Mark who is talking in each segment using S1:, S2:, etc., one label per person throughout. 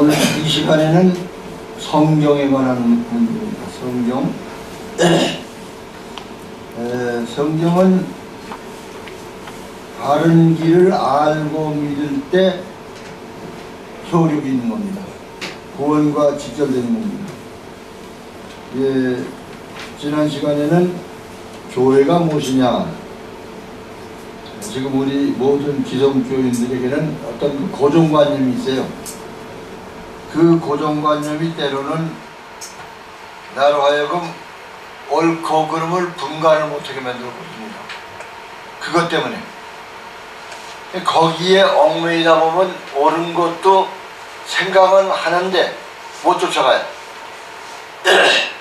S1: 오늘 이 시간에는 성경에 관한 문제입니다. 성경. 성경은 바른 길을 알고 믿을 때 효력이 있는 겁니다. 구원과 직결되는 겁니다. 지난 시간에는 교회가 무엇이냐, 지금 우리 모든 기성교인들에게는 어떤 고정관념이 있어요. 그 고정관념이 때로는 나로 하여금 옳고 그름을 분간을 못하게 만들어버립니다. 그것 때문에 거기에 얽매이다 보면 옳은 것도 생각은 하는데 못 쫓아가요.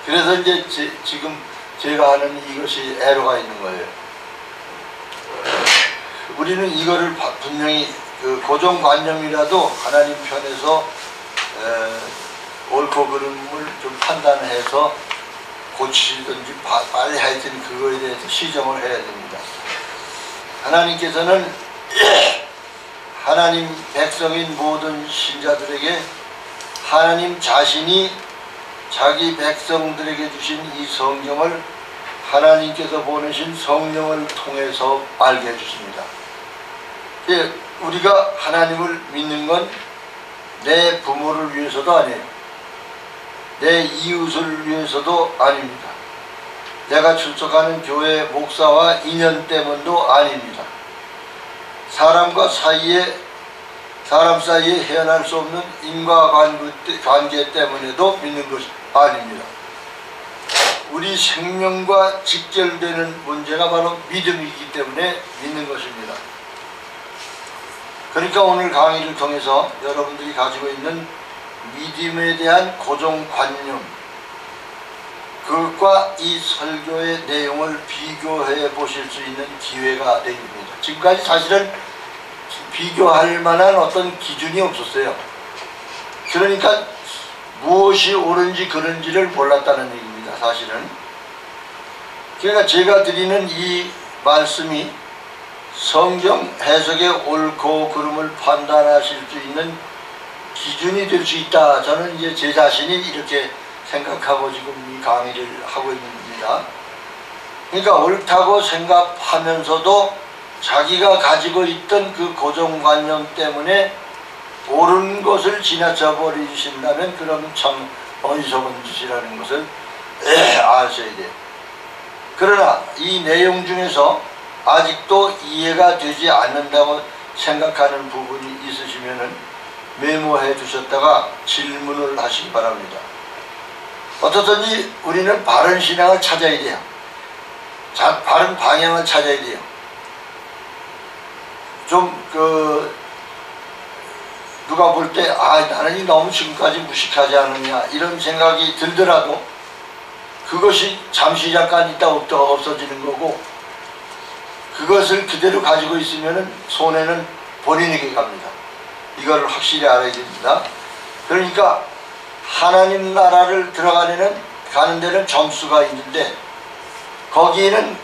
S1: 그래서 이제 지금 제가 하는 이것이 애로가 있는 거예요. 우리는 이거를 분명히 그 고정관념이라도 하나님 편에서 옳고 그름을 좀 판단해서 고치든지 빨리 하여튼 그거에 대해서 시정을 해야 됩니다. 하나님께서는 하나님 백성인 모든 신자들에게 하나님 자신이 자기 백성들에게 주신 이 성경을 하나님께서 보내신 성령을 통해서 알게 해주십니다. 우리가 하나님을 믿는 건 내 부모를 위해서도 아니에요. 내 이웃을 위해서도 아닙니다. 내가 출석하는 교회 목사와 인연 때문도 아닙니다. 사람 사이에 헤어날 수 없는 인과관계 때문에도 믿는 것이 아닙니다. 우리 생명과 직결되는 문제가 바로 믿음이기 때문에 믿는 것입니다. 그러니까 오늘 강의를 통해서 여러분들이 가지고 있는 믿음에 대한 고정관념, 그것과 이 설교의 내용을 비교해 보실 수 있는 기회가 됩니다. 지금까지 사실은 비교할 만한 어떤 기준이 없었어요. 그러니까 무엇이 옳은지 그른지를 몰랐다는 얘기입니다. 사실은. 그러니까 제가 드리는 이 말씀이 성경 해석의 옳고 그름을 판단하실 수 있는 기준이 될 수 있다. 저는 이제 제 자신이 이렇게 생각하고 지금 이 강의를 하고 있는 겁니다. 그러니까 옳다고 생각하면서도 자기가 가지고 있던 그 고정관념 때문에 옳은 것을 지나쳐 버리신다면 그럼 참 어리석은 짓이라는 것을 아셔야 돼요. 그러나 이 내용 중에서 아직도 이해가 되지 않는다고 생각하는 부분이 있으시면은 메모해 두셨다가 질문을 하시기 바랍니다. 어떻든지 우리는 바른 신앙을 찾아야 돼요. 바른 방향을 찾아야 돼요. 누가 볼 때 나는 너무 지금까지 무식하지 않느냐 이런 생각이 들더라도 그것이 잠시 잠깐 있다 없어지는 거고, 그것을 그대로 가지고 있으면 손해는 본인에게 갑니다. 이걸 확실히 알아야 됩니다. 그러니까 하나님 나라를 가는 데는 점수가 있는데 거기에는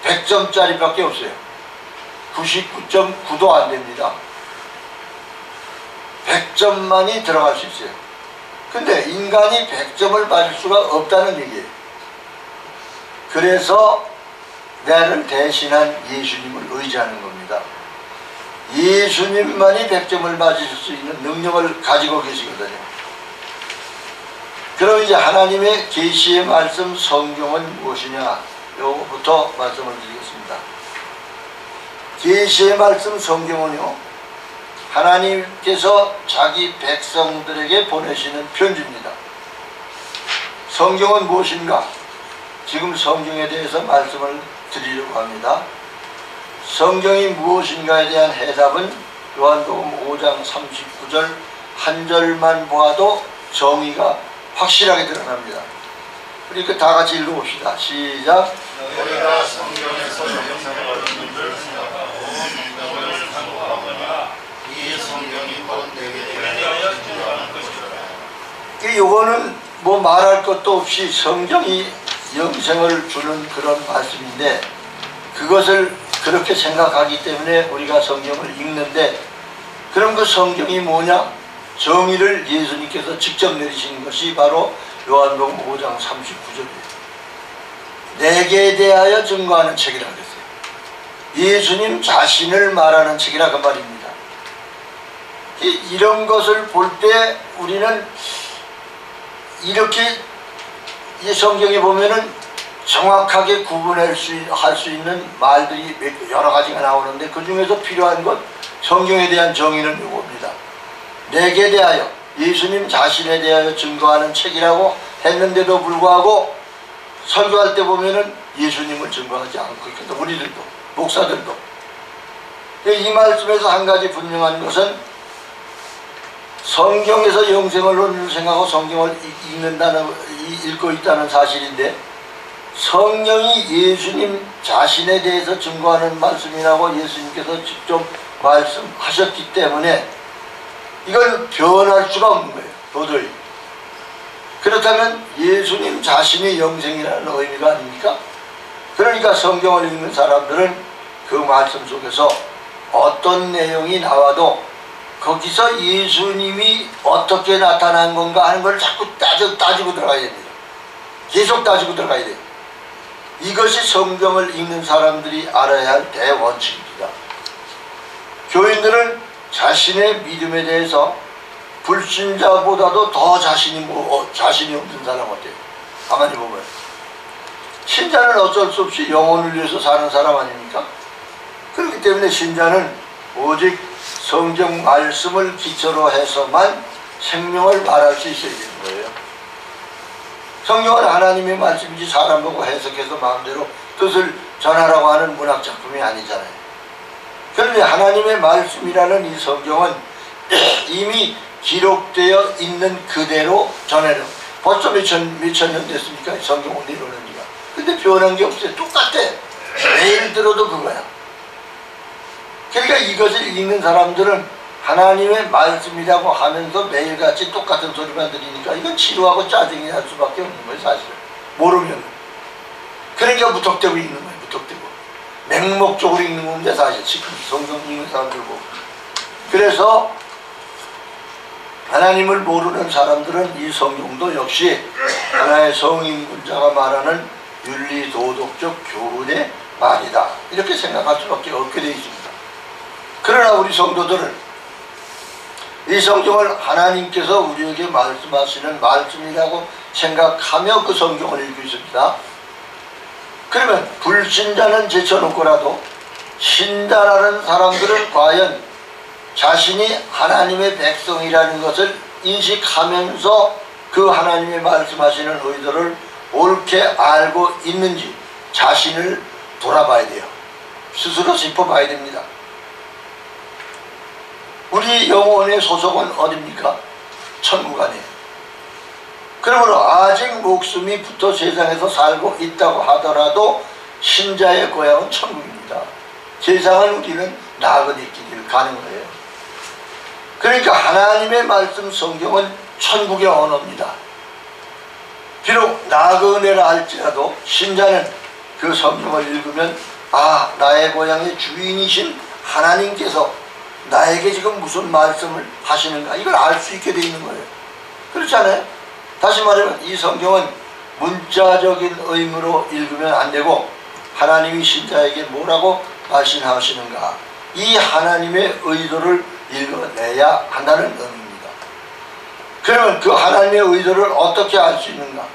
S1: 100점짜리 밖에 없어요. 99.9도 안 됩니다. 100점만이 들어갈 수 있어요. 근데 인간이 100점을 맞을 수가 없다는 얘기예요. 그래서 나를 대신한 예수님을 의지하는 겁니다. 예수님만이 100점을 맞으실 수 있는 능력을 가지고 계시거든요. 그럼 이제 하나님의 계시의 말씀 성경은 무엇이냐, 요거부터 말씀을 드리겠습니다. 계시의 말씀 성경은요, 하나님께서 자기 백성들에게 보내시는 편지입니다. 성경은 무엇인가? 지금 성경에 대해서 말씀을 드리려고 합니다. 성경이 무엇인가에 대한 해답은 요한복음 5장 39절 한 절만 보아도 정의가 확실하게 드러납니다. 그러니까 다 같이 읽어봅시다. 시작.
S2: 너희가 성경에서 영생을 얻는 줄 생각하고 성경을 상고하거니와 이 성경이 곧 내게 대하여 증거하는 것이라.
S1: 요거는 뭐 말할 것도 없이 성경이 영생을 주는 그런 말씀인데, 그것을 그렇게 생각하기 때문에 우리가 성경을 읽는데, 그럼 그 성경이 뭐냐? 정의를 예수님께서 직접 내리신 것이 바로 요한복음 5장 39절이에요. 내게 대하여 증거하는 책이라 그랬어요. 예수님 자신을 말하는 책이라 그 말입니다. 이런 것을 볼 때 우리는 이렇게 이 성경에 보면은 정확하게 구분할 수 있는 말들이 여러 가지가 나오는데, 그 중에서 필요한 것, 성경에 대한 정의는 이겁니다. 내게 대하여, 예수님 자신에 대하여 증거하는 책이라고 했는데도 불구하고 설교할 때 보면은 예수님을 증거하지 않고 있거든. 우리들도, 목사들도. 이 말씀에서 한 가지 분명한 것은, 성경에서 영생을 논리를 생각하고 성경을 읽고 있다는 사실인데, 성령이 예수님 자신에 대해서 증거하는 말씀이라고 예수님께서 직접 말씀하셨기 때문에 이걸 변할 수가 없는 거예요. 도저히. 그렇다면 예수님 자신이 영생이라는 의미가 아닙니까? 그러니까 성경을 읽는 사람들은 그 말씀 속에서 어떤 내용이 나와도 거기서 예수님이 어떻게 나타난 건가 하는 걸 자꾸 따지고 들어가야 됩니다. 계속 따지고 들어가야 돼요. 이것이 성경을 읽는 사람들이 알아야 할 대원칙입니다. 교인들은 자신의 믿음에 대해서 불신자보다도 더 자신이 없는 사람 같아요. 가만히 보면 신자는 어쩔 수 없이 영혼을 위해서 사는 사람 아닙니까? 그렇기 때문에 신자는 오직 성경 말씀을 기초로 해서만 생명을 말할 수 있어야 되는 거예요. 성경은 하나님의 말씀이지 사람 보고 해석해서 마음대로 뜻을 전하라고 하는 문학작품이 아니잖아요. 그런데 하나님의 말씀이라는 이 성경은 이미 기록되어 있는 그대로 전해요. 벌써 몇 천 년 됐습니까? 성경을 내려오는 지가. 근데 변한 게 없어요. 똑같아. 매일 들어도 그거야. 그러니까 이것을 읽는 사람들은 하나님의 말씀이라고 하면서 매일같이 똑같은 소리만 들으니까 이건 지루하고 짜증이 날 수밖에 없는 거예요, 사실은. 모르면. 그러니까 무턱대고 읽는 거예요, 무턱대고. 맹목적으로 읽는 건데, 사실 지금 성경 읽는 사람들 보고. 그래서 하나님을 모르는 사람들은 이 성경도 역시 하나의 성인군자가 말하는 윤리 도덕적 교훈의 말이다, 이렇게 생각할 수밖에 없게 되어 있습니다. 그러나 우리 성도들은 이 성경을 하나님께서 우리에게 말씀하시는 말씀이라고 생각하며 그 성경을 읽고 있습니다. 그러면 불신자는 제쳐놓고라도 신자라는 사람들은 과연 자신이 하나님의 백성이라는 것을 인식하면서 그 하나님의 말씀하시는 의도를 옳게 알고 있는지 자신을 돌아봐야 돼요. 스스로 짚어봐야 됩니다. 우리 영혼의 소속은 어디입니까? 천국 아니에요. 그러므로 아직 목숨이 붙어 세상에서 살고 있다고 하더라도 신자의 고향은 천국입니다. 세상은 우리는 나그네 길을 가는 거예요. 그러니까 하나님의 말씀 성경은 천국의 언어입니다. 비록 나그네라 할지라도 신자는 그 성경을 읽으면, 아, 나의 고향의 주인이신 하나님께서 나에게 지금 무슨 말씀을 하시는가, 이걸 알 수 있게 되어 있는 거예요. 그렇지 않아요? 다시 말하면 이 성경은 문자적인 의미로 읽으면 안 되고 하나님이 신자에게 뭐라고 말씀하시는가, 이 하나님의 의도를 읽어내야 한다는 의미입니다. 그러면 그 하나님의 의도를 어떻게 알 수 있는가?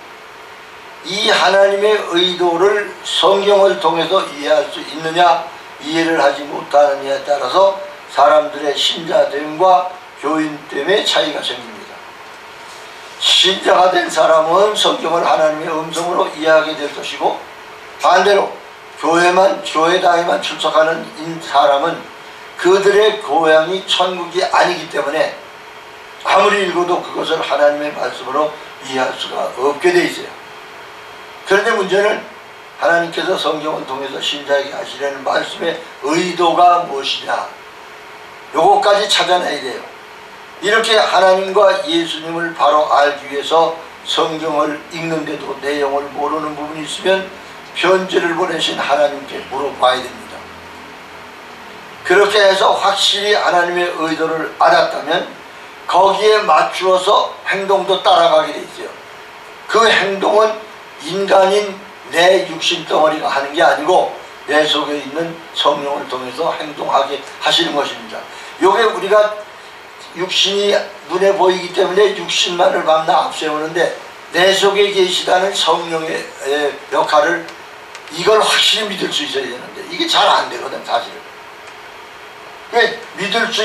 S1: 이 하나님의 의도를 성경을 통해서 이해할 수 있느냐, 이해를 하지 못하느냐에 따라서 사람들의 신자됨과 교인됨의 차이가 생깁니다. 신자가 된 사람은 성경을 하나님의 음성으로 이해하게 될 것이고, 반대로 교회당에만 출석하는 사람은 그들의 고향이 천국이 아니기 때문에 아무리 읽어도 그것을 하나님의 말씀으로 이해할 수가 없게 돼 있어요. 그런데 문제는 하나님께서 성경을 통해서 신자에게 하시려는 말씀의 의도가 무엇이냐, 요거까지 찾아내야 돼요. 이렇게 하나님과 예수님을 바로 알기 위해서 성경을 읽는데도 내용을 모르는 부분이 있으면 편지를 보내신 하나님께 물어봐야 됩니다. 그렇게 해서 확실히 하나님의 의도를 알았다면 거기에 맞추어서 행동도 따라가게 돼 있어요. 그 행동은 인간인 내 육신 덩어리가 하는 게 아니고 내 속에 있는 성령을 통해서 행동하게 하시는 것입니다. 요게 우리가 육신이 눈에 보이기 때문에 육신만을 만나 앞세우는데 내 속에 계시다는 성령의 역할을 이걸 확실히 믿을 수 있어야 되는데 이게 잘 안 되거든 사실은. 믿을 수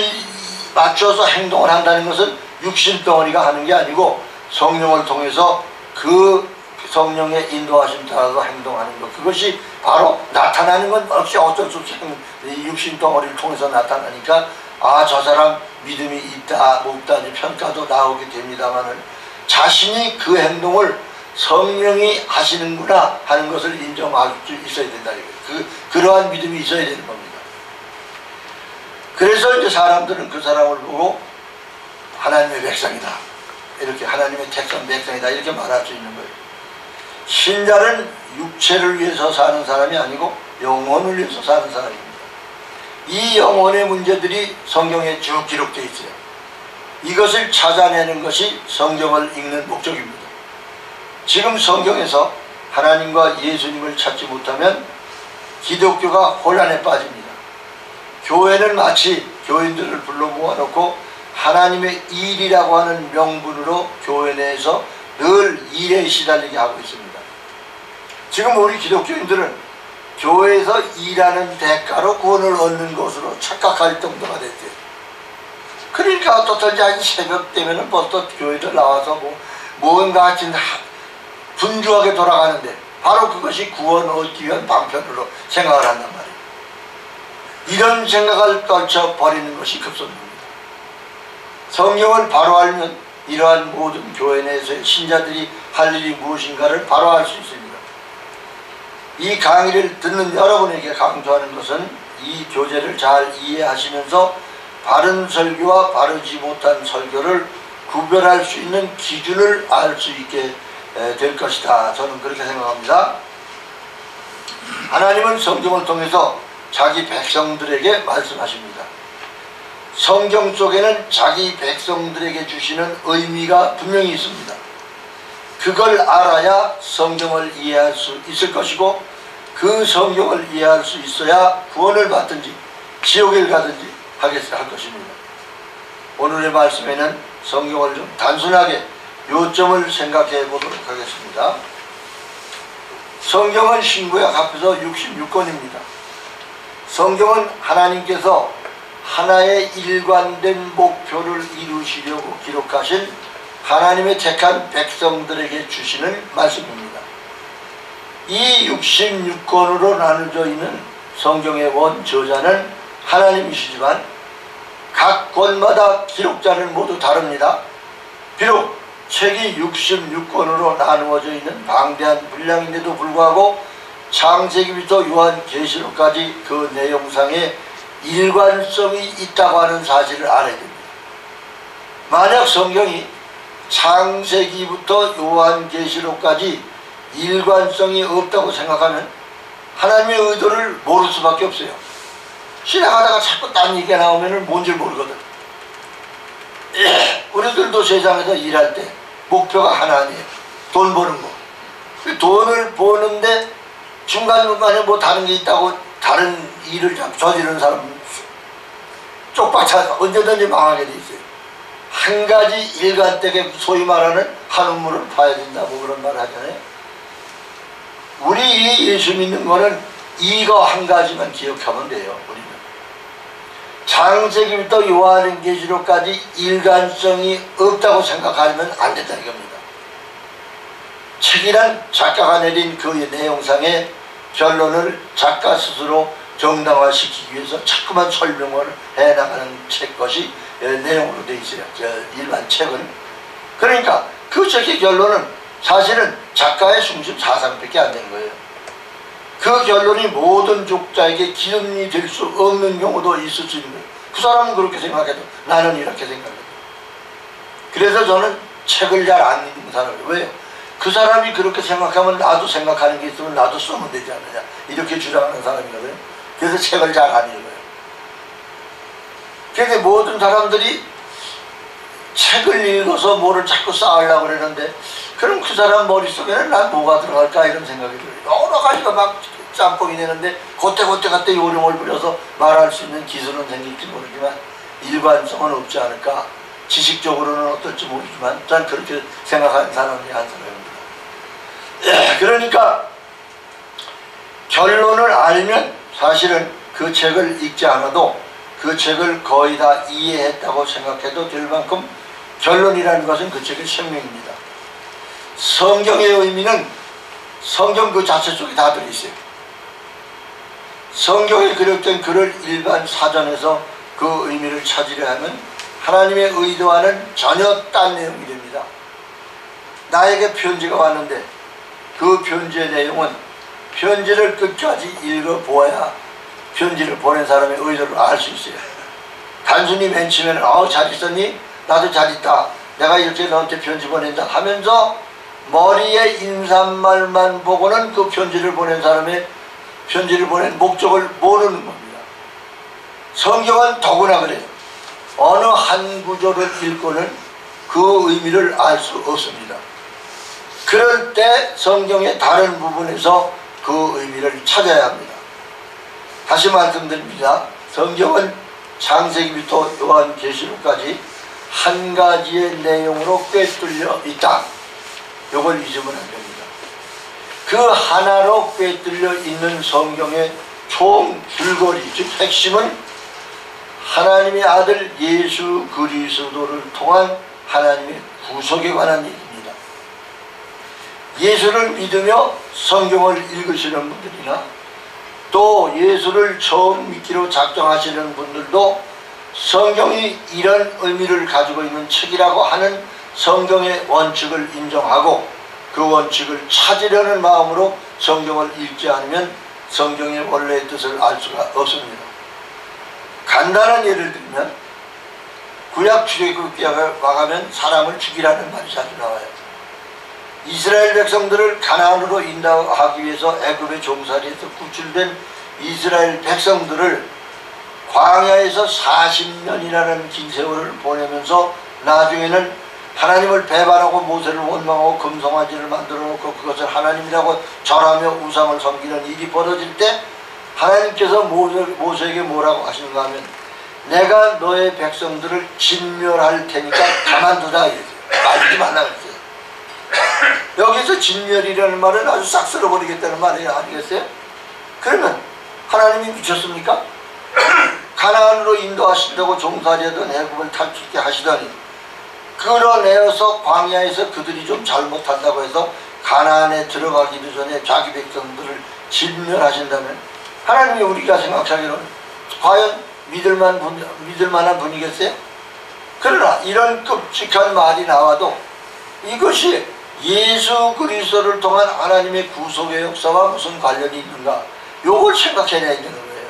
S1: 맞춰서 행동을 한다는 것은 육신 덩어리가 하는 게 아니고 성령을 통해서 그 성령의 인도하심 따라서 행동하는 것, 그것이 바로 나타나는 건 역시 어쩔 수 없이 육신 덩어리를 통해서 나타나니까 아, 저 사람 믿음이 있다 없다 평가도 나오게 됩니다만은 자신이 그 행동을 성령이 하시는구나 하는 것을 인정할 수 있어야 된다. 그러한 믿음이 있어야 되는 겁니다. 그래서 이제 사람들은 그 사람을 보고 하나님의 백성이다, 이렇게 하나님의 택한 백성이다 이렇게 말할 수 있는 거예요. 신자는 육체를 위해서 사는 사람이 아니고 영혼을 위해서 사는 사람입니다. 이 영혼의 문제들이 성경에 쭉 기록되어 있어요. 이것을 찾아내는 것이 성경을 읽는 목적입니다. 지금 성경에서 하나님과 예수님을 찾지 못하면 기독교가 혼란에 빠집니다. 교회는 마치 교인들을 불러 모아놓고 하나님의 일이라고 하는 명분으로 교회 내에서 늘 일에 시달리게 하고 있습니다. 지금 우리 기독교인들은 교회에서 일하는 대가로 구원을 얻는 것으로 착각할 정도가 됐대요. 그러니까 어떻든지 아직 새벽 되면은 벌써 교회를 나와서 뭔가 하여튼 분주하게 돌아가는데 바로 그것이 구원 얻기 위한 방편으로 생각을 한단 말이에요. 이런 생각을 떨쳐버리는 것이 급선무입니다. 성경을 바로 알면 이러한 모든 교회 내에서의 신자들이 할 일이 무엇인가를 바로 알 수 있습니다. 이 강의를 듣는 여러분에게 강조하는 것은 이 교재를 잘 이해하시면서 바른 설교와 바르지 못한 설교를 구별할 수 있는 기준을 알 수 있게 될 것이다. 저는 그렇게 생각합니다. 하나님은 성경을 통해서 자기 백성들에게 말씀하십니다. 성경 속에는 자기 백성들에게 주시는 의미가 분명히 있습니다. 그걸 알아야 성경을 이해할 수 있을 것이고 그 성경을 이해할 수 있어야 구원을 받든지 지옥에 가든지 할 것입니다. 오늘의 말씀에는 성경을 좀 단순하게 요점을 생각해 보도록 하겠습니다. 성경은 신구약 합해서 66권입니다. 성경은 하나님께서 하나의 일관된 목표를 이루시려고 기록하신 하나님의 택한 백성들에게 주시는 말씀입니다. 이 66권으로 나누어져 있는 성경의 원 저자는 하나님이시지만 각 권마다 기록자는 모두 다릅니다. 비록 책이 66권으로 나누어져 있는 방대한 분량인데도 불구하고 창세기부터 요한계시록까지 그 내용상에 일관성이 있다고 하는 사실을 알아야 됩니다. 만약 성경이 창세기부터 요한계시록까지 일관성이 없다고 생각하면 하나님의 의도를 모를 수밖에 없어요. 신앙하다가 자꾸 딴 얘기가 나오면 뭔지 모르거든. 우리들도 세상에서 일할 때 목표가 하나 아니에요. 돈 버는 거. 그 돈을 버는데 중간중간에 뭐 다른 게 있다고 다른 일을 저지르는 사람은 쪽박차서 언제든지 망하게 돼 있어요. 한 가지 일관되게 소위 말하는 한 우물을 파야 된다고 그런 말 하잖아요. 우리 예수 믿는 거는 이거 한 가지만 기억하면 돼요. 우리는 창세기부터 요한계시록까지 일관성이 없다고 생각하면 안 된다는 겁니다. 책이란 작가가 내린 그 내용상의 결론을 작가 스스로 정당화시키기 위해서 자꾸만 설명을 해나가는 책 것이 내용으로 되어 있어요. 일반 책은. 그러니까 그 책의 결론은 사실은 작가의 중심 사상밖에 안 되는 거예요. 그 결론이 모든 독자에게 기준이 될 수 없는 경우도 있을 수 있는 거예요. 그 사람은 그렇게 생각해도 나는 이렇게 생각해요. 그래서 저는 책을 잘 안 읽는 사람이에요. 왜요? 그 사람이 그렇게 생각하면 나도 생각하는 게 있으면 나도 쓰면 되지 않느냐 이렇게 주장하는 사람이거든요. 그래서 책을 잘 안 읽어요. 그런데 모든 사람들이 책을 읽어서 뭐를 자꾸 쌓으려고 그러는데 그럼 그 사람 머릿속에는 난 뭐가 들어갈까 이런 생각이 들어요. 여러 가지가 막 짬뽕이 되는데 그때 요령을 부려서 말할 수 있는 기술은 생길지 모르지만 일관성은 없지 않을까. 지식적으로는 어떨지 모르지만 난 그렇게 생각하는 사람 중에 한 사람입니다. 그러니까 결론을 알면 사실은 그 책을 읽지 않아도 그 책을 거의 다 이해했다고 생각해도 될 만큼 결론이라는 것은 그 책의 생명입니다. 성경의 의미는 성경 그 자체 속에 다 들어있어요. 성경에 기록된 글을 일반 사전에서 그 의미를 찾으려 하면 하나님의 의도와는 전혀 딴 내용이 됩니다. 나에게 편지가 왔는데 그 편지의 내용은 편지를 끝까지 읽어보아야 편지를 보낸 사람의 의도를 알 수 있어요. 단순히 맨 처음에는 잘 있었니? 나도 잘 있다. 내가 이렇게 너한테 편지 보낸다 하면서 머리에 인사말만 보고는 그 편지를 보낸 사람의 편지를 보낸 목적을 모르는 겁니다. 성경은 더구나 그래요. 어느 한 구절을 읽고는 그 의미를 알 수 없습니다. 그럴 때 성경의 다른 부분에서 그 의미를 찾아야 합니다. 다시 말씀드립니다. 성경은 창세기부터 요한계시록까지 한 가지의 내용으로 꿰뚫려 있다. 이걸 잊으면 안 됩니다. 그 하나로 꿰뚫려 있는 성경의 총 줄거리, 즉 핵심은 하나님의 아들 예수 그리스도를 통한 하나님의 구속에 관한 얘기입니다. 예수를 믿으며 성경을 읽으시는 분들이나 또 예수를 처음 믿기로 작정하시는 분들도 성경이 이런 의미를 가지고 있는 책이라고 하는 성경의 원칙을 인정하고 그 원칙을 찾으려는 마음으로 성경을 읽지 않으면 성경의 원래의 뜻을 알 수가 없습니다. 간단한 예를 들면 구약 출애굽기에 와가면 사람을 죽이라는 말이 자주 나와요. 이스라엘 백성들을 가나안으로 인도하기 위해서 애굽의 종살이에서 구출된 이스라엘 백성들을 광야에서 40년이라는 긴 세월을 보내면서 나중에는 하나님을 배반하고 모세를 원망하고 금송아지를 만들어 놓고 그것을 하나님이라고 절하며 우상을 섬기는 일이 벌어질 때 하나님께서 모세에게 뭐라고 하시는가 하면 내가 너의 백성들을 진멸할 테니까 가만두자 이랬어요. 말리지 말라 그랬어요. 여기서 진멸이라는 말은 아주 싹 쓸어버리겠다는 말이 아니겠어요? 그러면 하나님이 미쳤습니까? 가나안으로 인도하신다고 종살이하던 애굽을 탈출케 하시더니 끌어내어서 광야에서 그들이 좀 잘못한다고 해서 가나안에 들어가기도 전에 자기 백성들을 진멸하신다면 하나님이 우리가 생각하기로는 과연 믿을 만한 분이겠어요? 그러나 이런 끔찍한 말이 나와도 이것이 예수 그리스도를 통한 하나님의 구속의 역사와 무슨 관련이 있는가? 요걸 생각해내야 되는 거예요.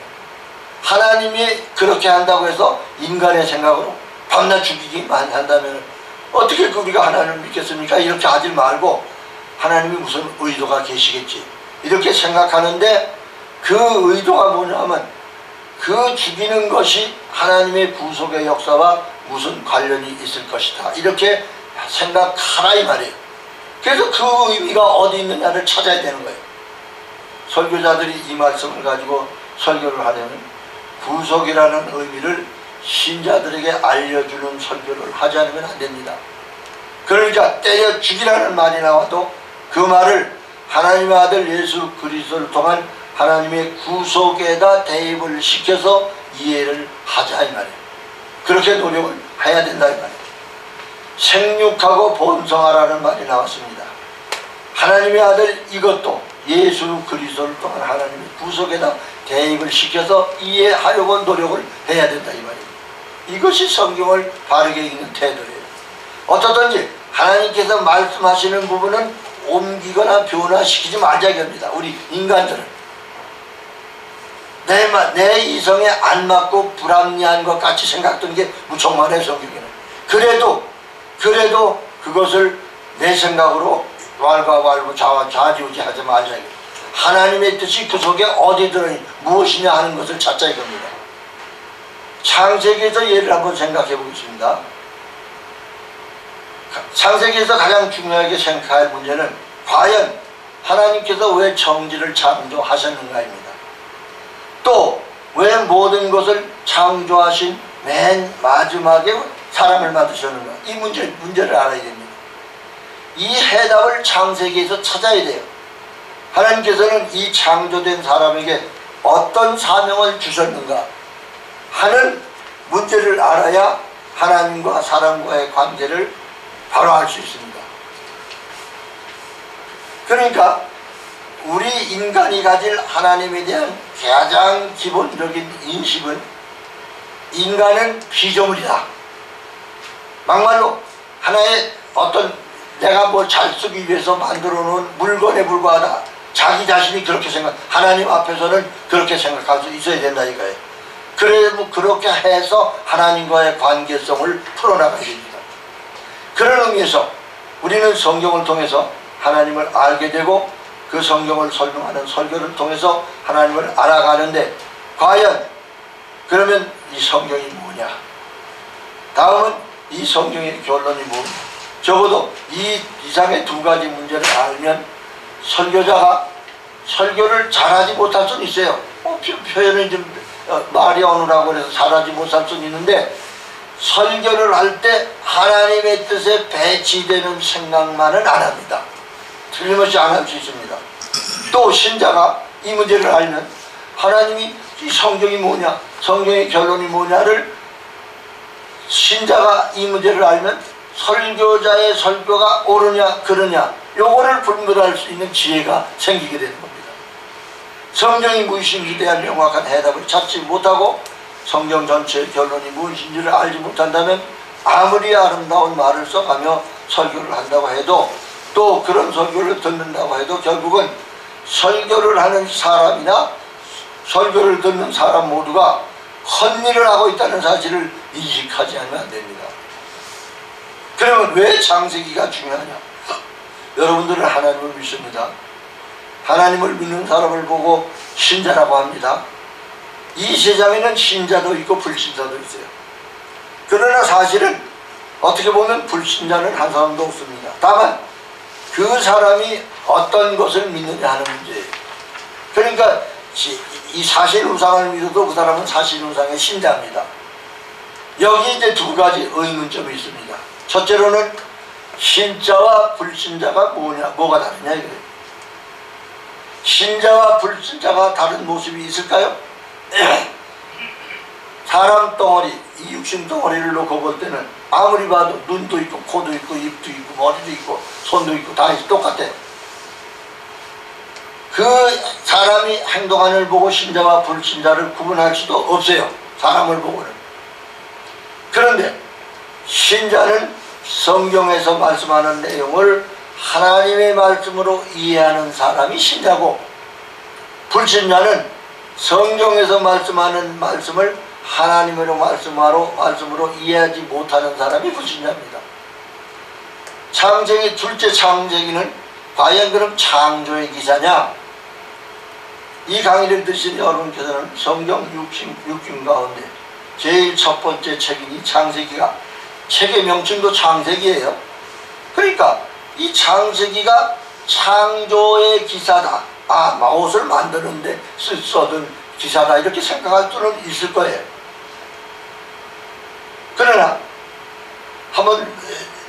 S1: 하나님이 그렇게 한다고 해서 인간의 생각으로 밤낮 죽이기만 한다면 어떻게 우리가 하나님을 믿겠습니까? 이렇게 하지 말고 하나님이 무슨 의도가 계시겠지 이렇게 생각하는데 그 의도가 뭐냐면 그 죽이는 것이 하나님의 구속의 역사와 무슨 관련이 있을 것이다 이렇게 생각하라 이 말이에요. 그래서 그 의미가 어디 있느냐를 찾아야 되는 거예요. 설교자들이 이 말씀을 가지고 설교를 하려면 구속이라는 의미를 신자들에게 알려주는 설교를 하지 않으면 안 됩니다. 그러니까 때려 죽이라는 말이 나와도 그 말을 하나님의 아들 예수 그리스도를 통한 하나님의 구속에다 대입을 시켜서 이해를 하자 이 말이에요. 그렇게 노력을 해야 된다 이 말이에요. 생육하고 번성하라는 말이 나왔습니다. 하나님의 아들 이것도 예수 그리스도를 통한 하나님의 구속에다 대입을 시켜서 이해하려고 노력을 해야 된다 이 말이에요. 이것이 성경을 바르게 읽는 태도예요. 어떠든지 하나님께서 말씀하시는 부분은 옮기거나 변화시키지 말자 이겁니다. 우리 인간들은 내 이성에 안 맞고 불합리한 것 같이 생각되는 게 무척 많아요. 성경에는. 그래도 그것을 내 생각으로 왈가왈부 좌지우지하지 말자. 하나님의 뜻이 그 속에 어디 들어있니 무엇이냐 하는 것을 찾자 이겁니다. 창세기에서 예를 한번 생각해 보겠습니다. 창세기에서 가장 중요하게 생각할 문제는 과연 하나님께서 왜 정지를 창조하셨는가입니다. 또 왜 모든 것을 창조하신 맨 마지막에 사람을 만드셨는가, 이 문제를 알아야 됩니다. 이 해답을 창세기에서 찾아야 돼요. 하나님께서는 이 창조된 사람에게 어떤 사명을 주셨는가 하는 문제를 알아야 하나님과 사람과의 관계를 바로 알 수 있습니다. 그러니까 우리 인간이 가질 하나님에 대한 가장 기본적인 인식은 인간은 피조물이다. 막말로 하나의 어떤 내가 뭘 잘 쓰기 위해서 만들어 놓은 물건에 불과하다. 자기 자신이 그렇게 하나님 앞에서는 그렇게 생각할 수 있어야 된다 이거예요. 그래도 그렇게 해서 하나님과의 관계성을 풀어나가야 됩니다. 그런 의미에서 우리는 성경을 통해서 하나님을 알게 되고 그 성경을 설명하는 설교를 통해서 하나님을 알아가는데, 과연 그러면 이 성경이 뭐냐, 다음은 이 성경의 결론이 뭐냐. 적어도 이 이상의 두 가지 문제를 알면 설교자가 설교를 잘하지 못할 수는 있어요. 표현을 좀 말이 어느라고 해서 잘하지 못할 수는 있는데, 설교를 할 때 하나님의 뜻에 배치되는 생각만은 안 합니다. 틀림없이 안 할 수 있습니다. 또 신자가 이 문제를 알면 하나님이 이 성경이 뭐냐, 성경의 결론이 뭐냐를, 신자가 이 문제를 알면 설교자의 설교가 옳으냐 그르냐 요거를 분별할 수 있는 지혜가 생기게 되는 겁니다. 성경이 무엇인지에 대한 명확한 해답을 찾지 못하고 성경 전체의 결론이 무엇인지를 알지 못한다면 아무리 아름다운 말을 써가며 설교를 한다고 해도, 또 그런 설교를 듣는다고 해도 결국은 설교를 하는 사람이나 설교를 듣는 사람 모두가 헛일을 하고 있다는 사실을 인식하지 않으면 안 됩니다. 그러면 왜 창세기가 중요하냐? 여러분들은 하나님을 믿습니다. 하나님을 믿는 사람을 보고 신자라고 합니다. 이 세상에는 신자도 있고 불신자도 있어요. 그러나 사실은 어떻게 보면 불신자는 한 사람도 없습니다. 다만 그 사람이 어떤 것을 믿느냐 하는 문제예요. 그러니까 이 사실우상을 믿어도 그 사람은 사실우상의 신자입니다. 여기 이제 두 가지 의문점이 있습니다. 첫째로는 신자와 불신자가 뭐가 다르냐 이거예요. 신자와 불신자가 다른 모습이 있을까요? 사람 덩어리, 이 육신 덩어리를 놓고 볼 때는 아무리 봐도 눈도 있고 코도 있고 입도 있고 머리도 있고 손도 있고 다 똑같아요. 그 사람이 행동하는 걸 보고 신자와 불신자를 구분할 수도 없어요. 사람을 보고는. 그런데 신자는 성경에서 말씀하는 내용을 하나님의 말씀으로 이해하는 사람이 신자고, 불신자는 성경에서 말씀하는 말씀을 하나님으로 말씀으로 이해하지 못하는 사람이 불신자입니다. 창세기, 둘째 창세기는 과연 그럼 창조의 기사냐? 이 강의를 들으신 여러분께서는 성경 6권 가운데 제일 첫 번째 책인 이 창세기가, 책의 명칭도 창세기예요. 그러니까 이 창세기가 창조의 기사다. 옷을 만드는데 써둔 기사다. 이렇게 생각할 수는 있을 거예요. 그러나 한번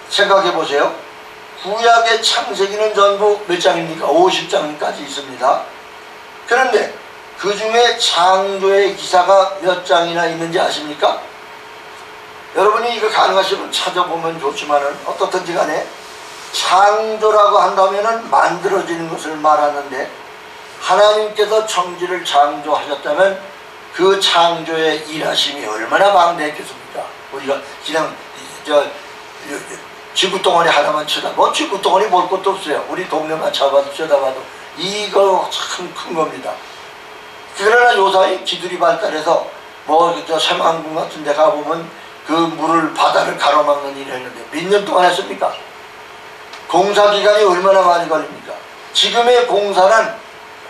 S1: 생각해 보세요. 구약의 창세기는 전부 몇 장입니까? 50장까지 있습니다. 그런데 그 중에 창조의 기사가 몇 장이나 있는지 아십니까? 여러분이 이거 가능하시면 찾아보면 좋지만은 어떻든지 간에 창조라고 한다면은 만들어지는 것을 말하는데, 하나님께서 천지를 창조하셨다면 그 창조의 일하심이 얼마나 방대했겠습니까? 우리가 그냥 지구덩어리 하나만 쳐다봐, 지구덩어리 볼 것도 없어요. 우리 동네만 쳐다봐도 이거 참 큰 겁니다. 그러나 요사이 기술이 발달해서 새만금 같은 데 가보면 그 물을, 바다를 가로막는 일을 했는데 몇 년 동안 했습니까? 공사기간이 얼마나 많이 걸립니까? 지금의 공사는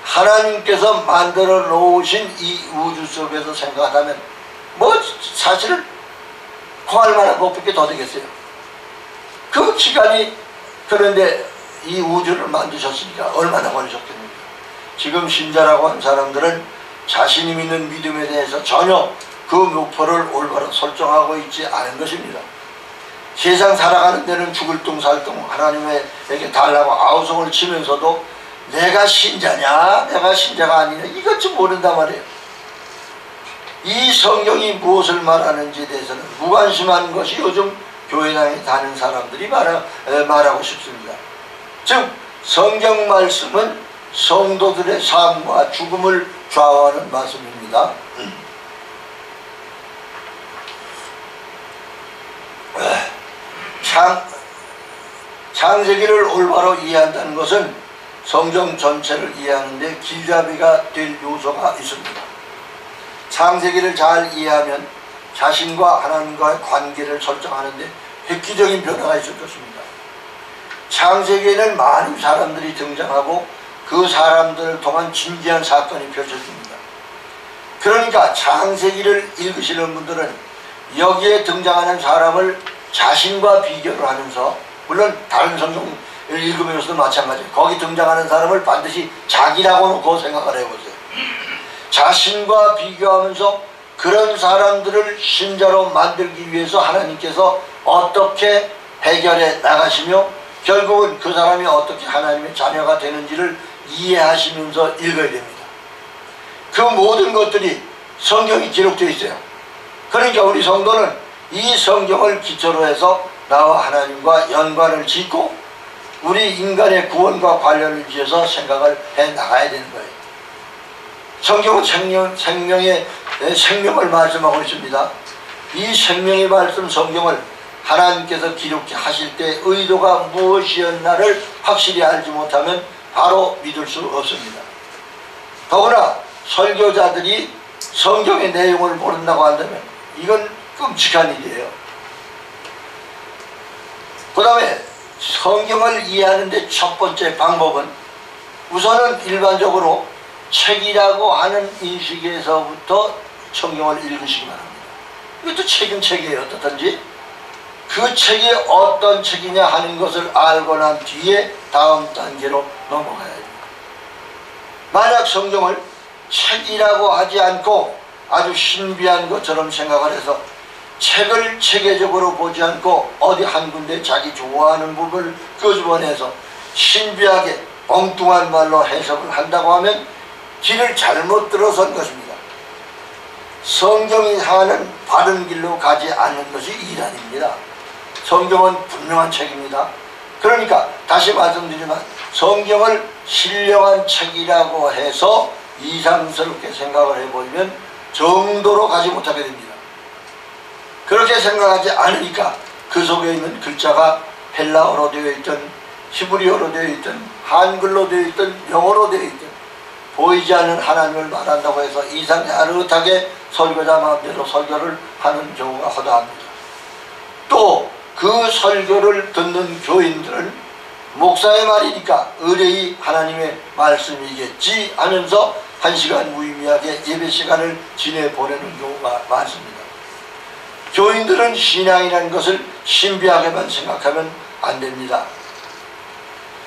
S1: 하나님께서 만들어 놓으신 이 우주 속에서 생각하면 사실은 구할 만한 것밖에 더 되겠어요. 그 기간이, 그런데 이 우주를 만드셨으니까 얼마나 걸리셨겠습니까? 지금 신자라고 한 사람들은 자신이 믿는 믿음에 대해서 전혀 그 목표를 올바로 설정하고 있지 않은 것입니다. 세상 살아가는 데는 죽을 둥살둥 하나님에게 달라고 아우성을 치면서도 내가 신자냐 내가 신자가 아니냐 이것 좀 모른단 말이에요. 이 성경이 무엇을 말하는지에 대해서는 무관심한 것이 요즘 교회당에 다니는 사람들이 말하고 싶습니다. 즉 성경 말씀은 성도들의 삶과 죽음을 좌우하는 말씀입니다. 창세기를 올바로 이해한다는 것은 성경 전체를 이해하는 데 길잡이가 될 요소가 있습니다. 창세기를 잘 이해하면 자신과 하나님과의 관계를 설정하는 데 획기적인 변화가 있을 것입니다. 창세기에는 많은 사람들이 등장하고 그 사람들을 통한 진지한 사건이 펼쳐집니다. 그러니까 창세기를 읽으시는 분들은 여기에 등장하는 사람을 자신과 비교를 하면서, 물론 다른 성경을 읽으면서도 마찬가지예요. 거기 등장하는 사람을 반드시 자기라고 놓고 생각을 해보세요. 자신과 비교하면서 그런 사람들을 신자로 만들기 위해서 하나님께서 어떻게 해결해 나가시며 결국은 그 사람이 어떻게 하나님의 자녀가 되는지를 이해하시면서 읽어야 됩니다. 그 모든 것들이 성경이 기록되어 있어요. 그러니까 우리 성도는 이 성경을 기초로 해서 나와 하나님과 연관을 짓고 우리 인간의 구원과 관련을 지어서 생각을 해 나가야 되는 거예요. 성경은 생명을 말씀하고 있습니다. 이 생명의 말씀 성경을 하나님께서 기록하실 때 의도가 무엇이었나를 확실히 알지 못하면 바로 믿을 수 없습니다. 더구나 설교자들이 성경의 내용을 모른다고 한다면 이건 끔찍한 일이에요. 그 다음에 성경을 이해하는 데 첫 번째 방법은 우선은 일반적으로 책이라고 하는 인식에서부터 성경을 읽으시기 바랍니다. 이것도 책은 책이에요. 어떻든지 그 책이 어떤 책이냐 하는 것을 알고 난 뒤에 다음 단계로 넘어가야 됩니다. 만약 성경을 책이라고 하지 않고 아주 신비한 것처럼 생각을 해서 책을 체계적으로 보지 않고 어디 한 군데 자기 좋아하는 부분을 끄집어내서 신비하게 엉뚱한 말로 해석을 한다고 하면 길을 잘못 들어선 것입니다. 성경이 향하는 바른 길로 가지 않는 것이 이단입니다. 성경은 분명한 책입니다. 그러니까 다시 말씀드리지만 성경을 신령한 책이라고 해서 이상스럽게 생각을 해버리면 정도로 가지 못하게 됩니다. 그렇게 생각하지 않으니까 그 속에 있는 글자가 헬라어로 되어 있든 히브리어로 되어 있든 한글로 되어 있든 영어로 되어 있든 보이지 않는 하나님을 말한다고 해서 이상히 아릇하게 설교자 마음대로 설교를 하는 경우가 허다합니다. 또 그 설교를 듣는 교인들은 목사의 말이니까 의뢰이 하나님의 말씀이겠지 하면서 한 시간 무의미하게 예배 시간을 지내보내는 경우가 많습니다. 교인들은 신앙이라는 것을 신비하게만 생각하면 안 됩니다.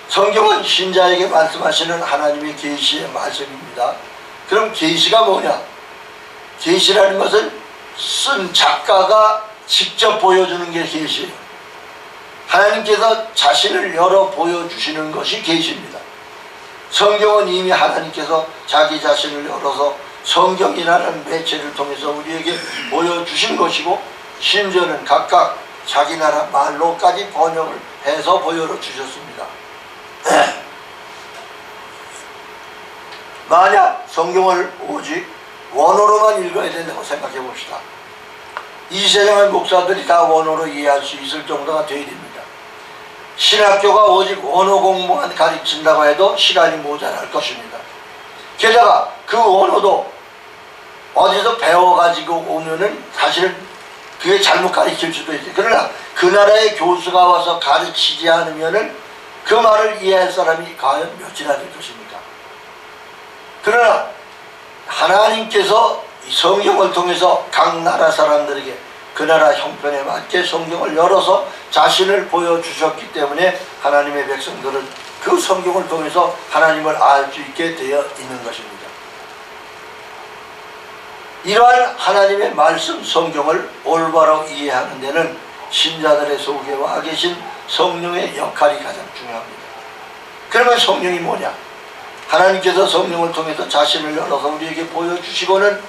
S1: 성경은 신자에게 말씀하시는 하나님의 계시의 말씀입니다. 그럼 계시가 뭐냐? 계시라는 것은 쓴 작가가 직접 보여주는 게 계시예요. 하나님께서 자신을 열어 보여주시는 것이 계시입니다. 성경은 이미 하나님께서 자기 자신을 열어서 성경이라는 매체를 통해서 우리에게 보여주신 것이고 심지어는 각각 자기 나라 말로까지 번역을 해서 보여주셨습니다. 만약 성경을 오직 원어로만 읽어야 된다고 생각해 봅시다. 이 세상의 목사들이 다 원어로 이해할 수 있을 정도가 되어야 됩니다. 신학교가 오직 원어 공부만 가르친다고 해도 시간이 모자랄 것입니다. 게다가 그 원어도 어디서 배워가지고 오면은 사실은 그게 잘못 가르칠 수도 있어요. 그러나 그 나라의 교수가 와서 가르치지 않으면은 그 말을 이해할 사람이 과연 몇이나 될 것입니까? 그러나 하나님께서 이 성경을 통해서 각 나라 사람들에게 그 나라 형편에 맞게 성경을 열어서 자신을 보여주셨기 때문에 하나님의 백성들은 그 성경을 통해서 하나님을 알 수 있게 되어 있는 것입니다. 이러한 하나님의 말씀 성경을 올바로 이해하는 데는 신자들의 속에 와 계신 성령의 역할이 가장 중요합니다. 그러면 성령이 뭐냐? 하나님께서 성령을 통해서 자신을 열어서 우리에게 보여주시고는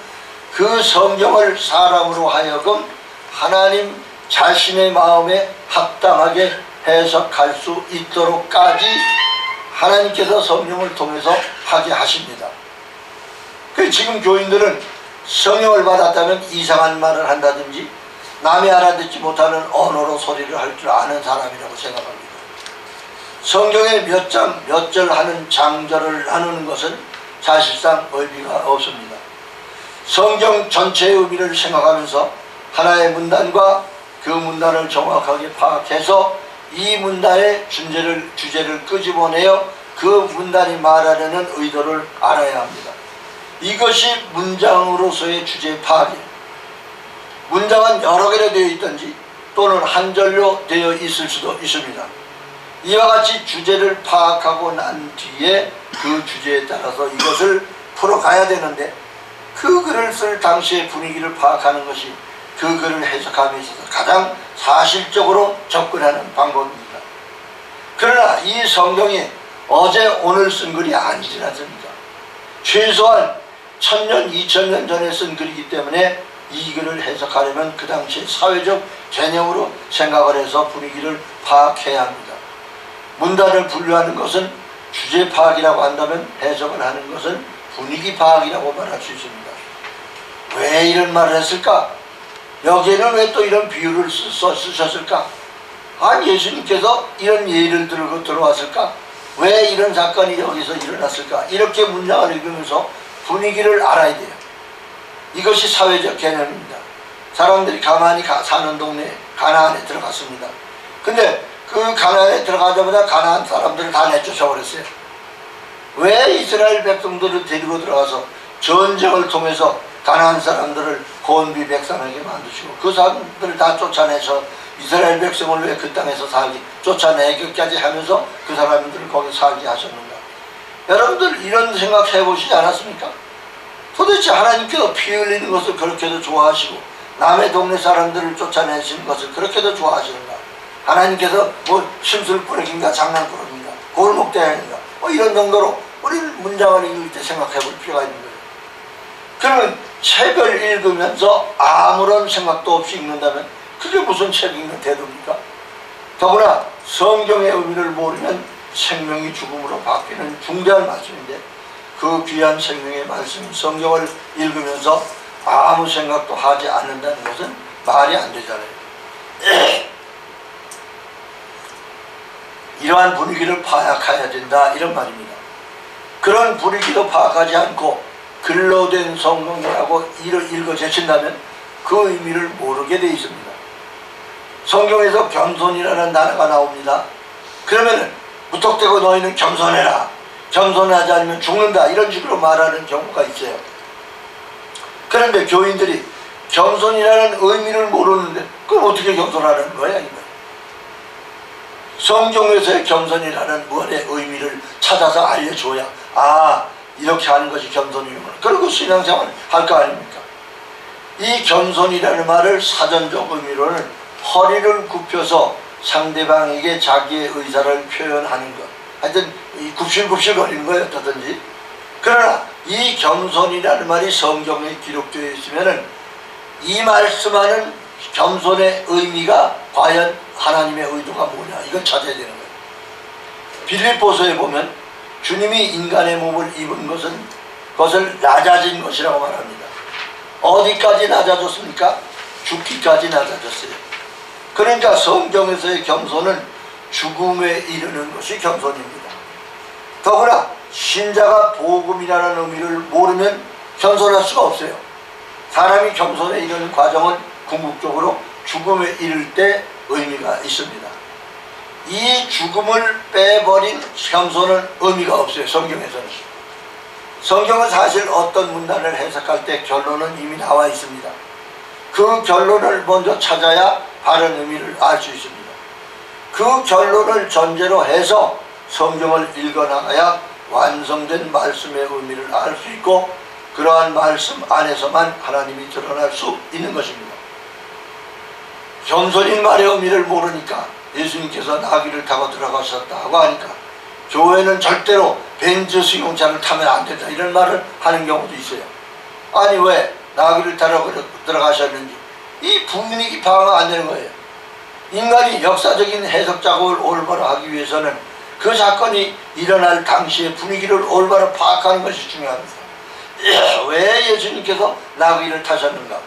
S1: 그 성경을 사람으로 하여금 하나님 자신의 마음에 합당하게 해석할 수 있도록까지 하나님께서 성령을 통해서 하게 하십니다. 지금 교인들은 성령을 받았다면 이상한 말을 한다든지 남이 알아듣지 못하는 언어로 소리를 할 줄 아는 사람이라고 생각합니다. 성경에 몇 장 몇 절 하는 장절을 나누는 것은 사실상 의미가 없습니다. 성경 전체의 의미를 생각하면서 하나의 문단과 그 문단을 정확하게 파악해서 이 문단의 주제를 끄집어내어 그 문단이 말하려는 의도를 알아야 합니다. 이것이 문장으로서의 주제 파악이에요. 문장은 여러 개로 되어 있든지 또는 한 절로 되어 있을 수도 있습니다. 이와 같이 주제를 파악하고 난 뒤에 그 주제에 따라서 이것을 풀어가야 되는데 그 글을 쓸 당시의 분위기를 파악하는 것이 그 글을 해석함에 있어서 가장 사실적으로 접근하는 방법입니다. 그러나 이 성경이 어제 오늘 쓴 글이 아니지 않습니까? 최소한 1000년, 2000년 전에 쓴 글이기 때문에 이 글을 해석하려면 그 당시 사회적 개념으로 생각을 해서 분위기를 파악해야 합니다. 문단을 분류하는 것은 주제 파악이라고 한다면 해석을 하는 것은 분위기 파악이라고 말할 수 있습니다. 왜 이런 말을 했을까? 여기에는 왜 또 이런 비유를 쓰셨을까? 아니 예수님께서 이런 예를 들고 들어왔을까? 왜 이런 사건이 여기서 일어났을까? 이렇게 문장을 읽으면서 분위기를 알아야 돼요. 이것이 사회적 개념입니다. 사람들이 가만히 사는 동네 가나안에 들어갔습니다. 근데 그 가나안에 들어가자마자 가나안 사람들을 다 내쫓아버렸어요. 왜 이스라엘 백성들을 데리고 들어가서 전쟁을 통해서 가나안 사람들을 고은비 백성에게 만드시고 그 사람들을 다 쫓아내서 이스라엘 백성을 왜 그 땅에서 쫓아내기까지 하면서 그 사람들을 거기 살게 하셨는가? 여러분들 이런 생각 해보시지 않았습니까? 도대체 하나님께서 피 흘리는 것을 그렇게도 좋아하시고 남의 동네 사람들을 쫓아내시는 것을 그렇게도 좋아하시는가? 하나님께서 뭐 심술 뿌리기인가 장난꾸러기인가 골목대왕인가 이런 정도로 우리는 문장을 읽을 때 생각해 볼 필요가 있는 거예요. 그러면 책을 읽으면서 아무런 생각도 없이 읽는다면 그게 무슨 책 읽는 태도입니까? 더구나 성경의 의미를 모르면 생명이 죽음으로 바뀌는 중대한 말씀인데 그 귀한 생명의 말씀 성경을 읽으면서 아무 생각도 하지 않는다는 것은 말이 안 되잖아요. 이러한 분위기를 파악해야 된다 이런 말입니다. 그런 분위기도 파악하지 않고 글로 된 성경이라고 읽어 제친다면 그 의미를 모르게 되어 있습니다. 성경에서 겸손이라는 단어가 나옵니다. 그러면 무턱대고 너희는 겸손해라, 겸손하지 않으면 죽는다 이런 식으로 말하는 경우가 있어요. 그런데 교인들이 겸손이라는 의미를 모르는데 그럼 어떻게 겸손하는 거야? 이거. 성경에서의 겸손이라는 무언의 의미를 찾아서 알려줘야 이렇게 하는 것이 겸손이구나. 그리고 신앙생활을 할 거 아닙니까? 이 겸손이라는 말을 사전적 의미로는 허리를 굽혀서 상대방에게 자기의 의사를 표현하는 것. 하여튼 굽실굽실 거리는 거예요. 어떠든지. 그러나 이 겸손이라는 말이 성경에 기록되어 있으면은 이 말씀하는 겸손의 의미가 과연 하나님의 의도가 뭐냐 이걸 찾아야 되는 거예요. 빌립보서에 보면 주님이 인간의 몸을 입은 것을 낮아진 것이라고 말합니다. 어디까지 낮아졌습니까? 죽기까지 낮아졌어요. 그러니까 성경에서의 겸손은 죽음에 이르는 것이 겸손입니다. 더구나 신자가 복음이라는 의미를 모르면 겸손할 수가 없어요. 사람이 겸손에 이르는 과정은 궁극적으로 죽음에 이를 때 의미가 있습니다. 이 죽음을 빼버린 겸손은 의미가 없어요. 성경에서는. 성경은 사실 어떤 문단을 해석할 때 결론은 이미 나와 있습니다. 그 결론을 먼저 찾아야 바른 의미를 알 수 있습니다. 그 결론을 전제로 해서 성경을 읽어나가야 완성된 말씀의 의미를 알 수 있고 그러한 말씀 안에서만 하나님이 드러날 수 있는 것입니다. 겸손인 말의 의미를 모르니까 예수님께서 나귀를 타고 들어가셨다고 하니까 교회는 절대로 벤츠 승용차를 타면 안 된다 이런 말을 하는 경우도 있어요. 아니 왜 나귀를 타러 들어가셨는지 이 분위기 파악이 안 되는 거예요. 인간이 역사적인 해석 작업을 올바로 하기 위해서는 그 사건이 일어날 당시의 분위기를 올바로 파악하는 것이 중요합니다. 왜 예수님께서 나귀를 타셨는가?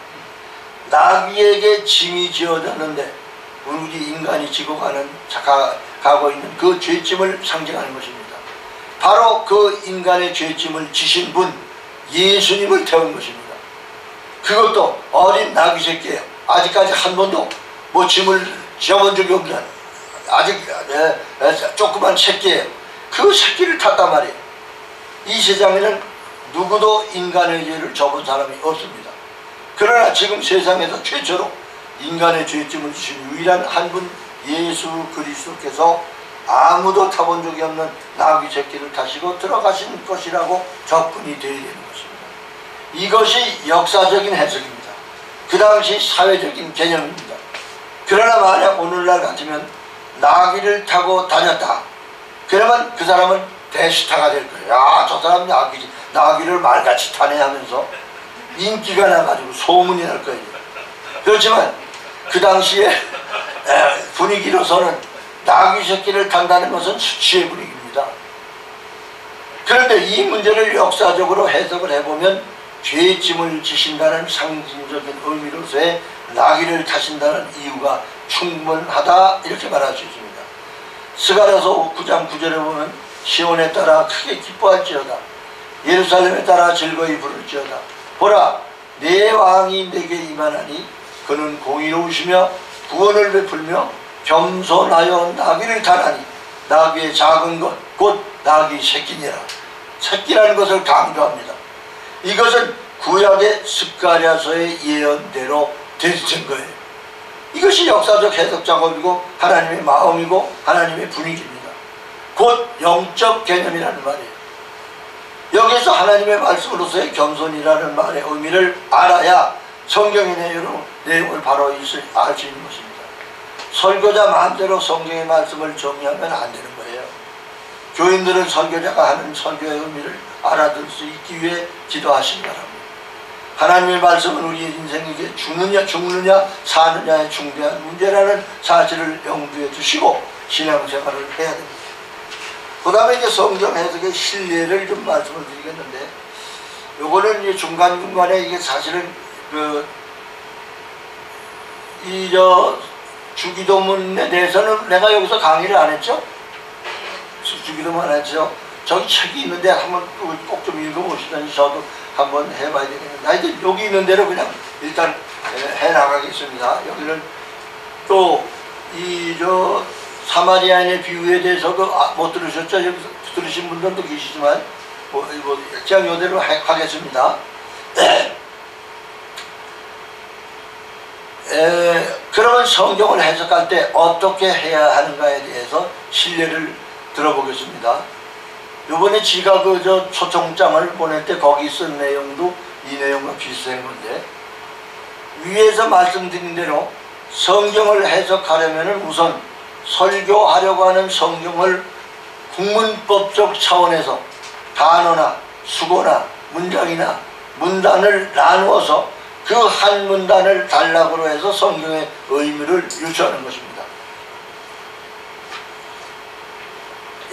S1: 나귀에게 짐이 지어졌는데 우리 인간이 지고 가고 있는 그 죄짐을 상징하는 것입니다. 바로 그 인간의 죄짐을 지신 분 예수님을 태운 것입니다. 그것도 어린 나귀 새끼예요. 아직까지 한 번도 뭐 짐을 지어본 적이 없는 아직 조그만 새끼예요. 그 새끼를 탔단 말이에요. 이 세상에는 누구도 인간의 죄를 져본 사람이 없습니다. 그러나 지금 세상에서 최초로 인간의 죄짐을 지신 유일한 한 분 예수 그리스도께서 아무도 타본 적이 없는 나귀 새끼를 타시고 들어가신 것이라고 접근이 되어야 되는 것입니다. 이것이 역사적인 해석입니다. 그 당시 사회적인 개념입니다. 그러나 만약 오늘날 같으면 나귀를 타고 다녔다. 그러면 그 사람은 대스타가 될 거예요. 야, 저 사람 나귀를 말같이 타네 하면서 인기가 나가지고 소문이 날 거예요. 그렇지만 그 당시에 분위기로서는 나귀 새끼를 탄다는 것은 수치의 분위기입니다. 그런데 이 문제를 역사적으로 해석을 해보면 죄짐을 지신다는 상징적인 의미로서의 나귀를 타신다는 이유가 충분하다 이렇게 말할 수 있습니다. 스가랴서 9장 9절에 보면 시온에 따라 크게 기뻐할지어다 예루살렘에 따라 즐거이 부를지어다 보라 내 왕이 내게 임하나니 그는 공의로우시며 구원을 베풀며 겸손하여 나귀를 타나니 나귀의 작은 것 곧 나귀 새끼니라. 새끼라는 것을 강조합니다. 이것은 구약의 스가랴서의 예언대로 되신 거예요. 이것이 역사적 해석 작업이고 하나님의 마음이고 하나님의 분위기입니다. 곧 영적 개념이라는 말이에요. 여기서 하나님의 말씀으로서의 겸손이라는 말의 의미를 알아야 성경의 내용을 바로 알 수 있는 것입니다. 설교자 마음대로 성경의 말씀을 정리하면 안 되는 거예요. 교인들은 설교자가 하는 설교의 의미를 알아들 수 있기 위해 기도하시기 바랍니다. 하나님의 말씀은 우리의 인생에게 죽느냐 사느냐의 중대한 문제라는 사실을 염두에 두시고 신앙생활을 해야 됩니다. 그 다음에 이제 성경 해석의 신뢰를 좀 말씀을 드리겠는데 요거는 이제 중간중간에 이게 사실은 주기도문에 대해서는 내가 여기서 강의를 안 했죠? 주기도문 안 했죠? 저기 책이 있는데 한번 꼭 좀 읽어보시더니 저도 한번 해봐야 되겠는데 하여튼 여기 있는 대로 그냥 일단 해나가겠습니다. 여기는 또 사마리아인의 비유에 대해서도 못 들으셨죠? 여기서 들으신 분들도 계시지만 그냥 이대로 하겠습니다. 그러면 성경을 해석할 때 어떻게 해야 하는가에 대해서 신뢰를 들어보겠습니다. 요번에 지가 초청장을 보낼 때 거기 쓴 내용도 이 내용과 비슷한 건데 위에서 말씀드린 대로 성경을 해석하려면 우선 설교하려고 하는 성경을 국문법적 차원에서 단어나 수고나 문장이나 문단을 나누어서 그 한 문단을 단락으로 해서 성경의 의미를 유추하는 것입니다.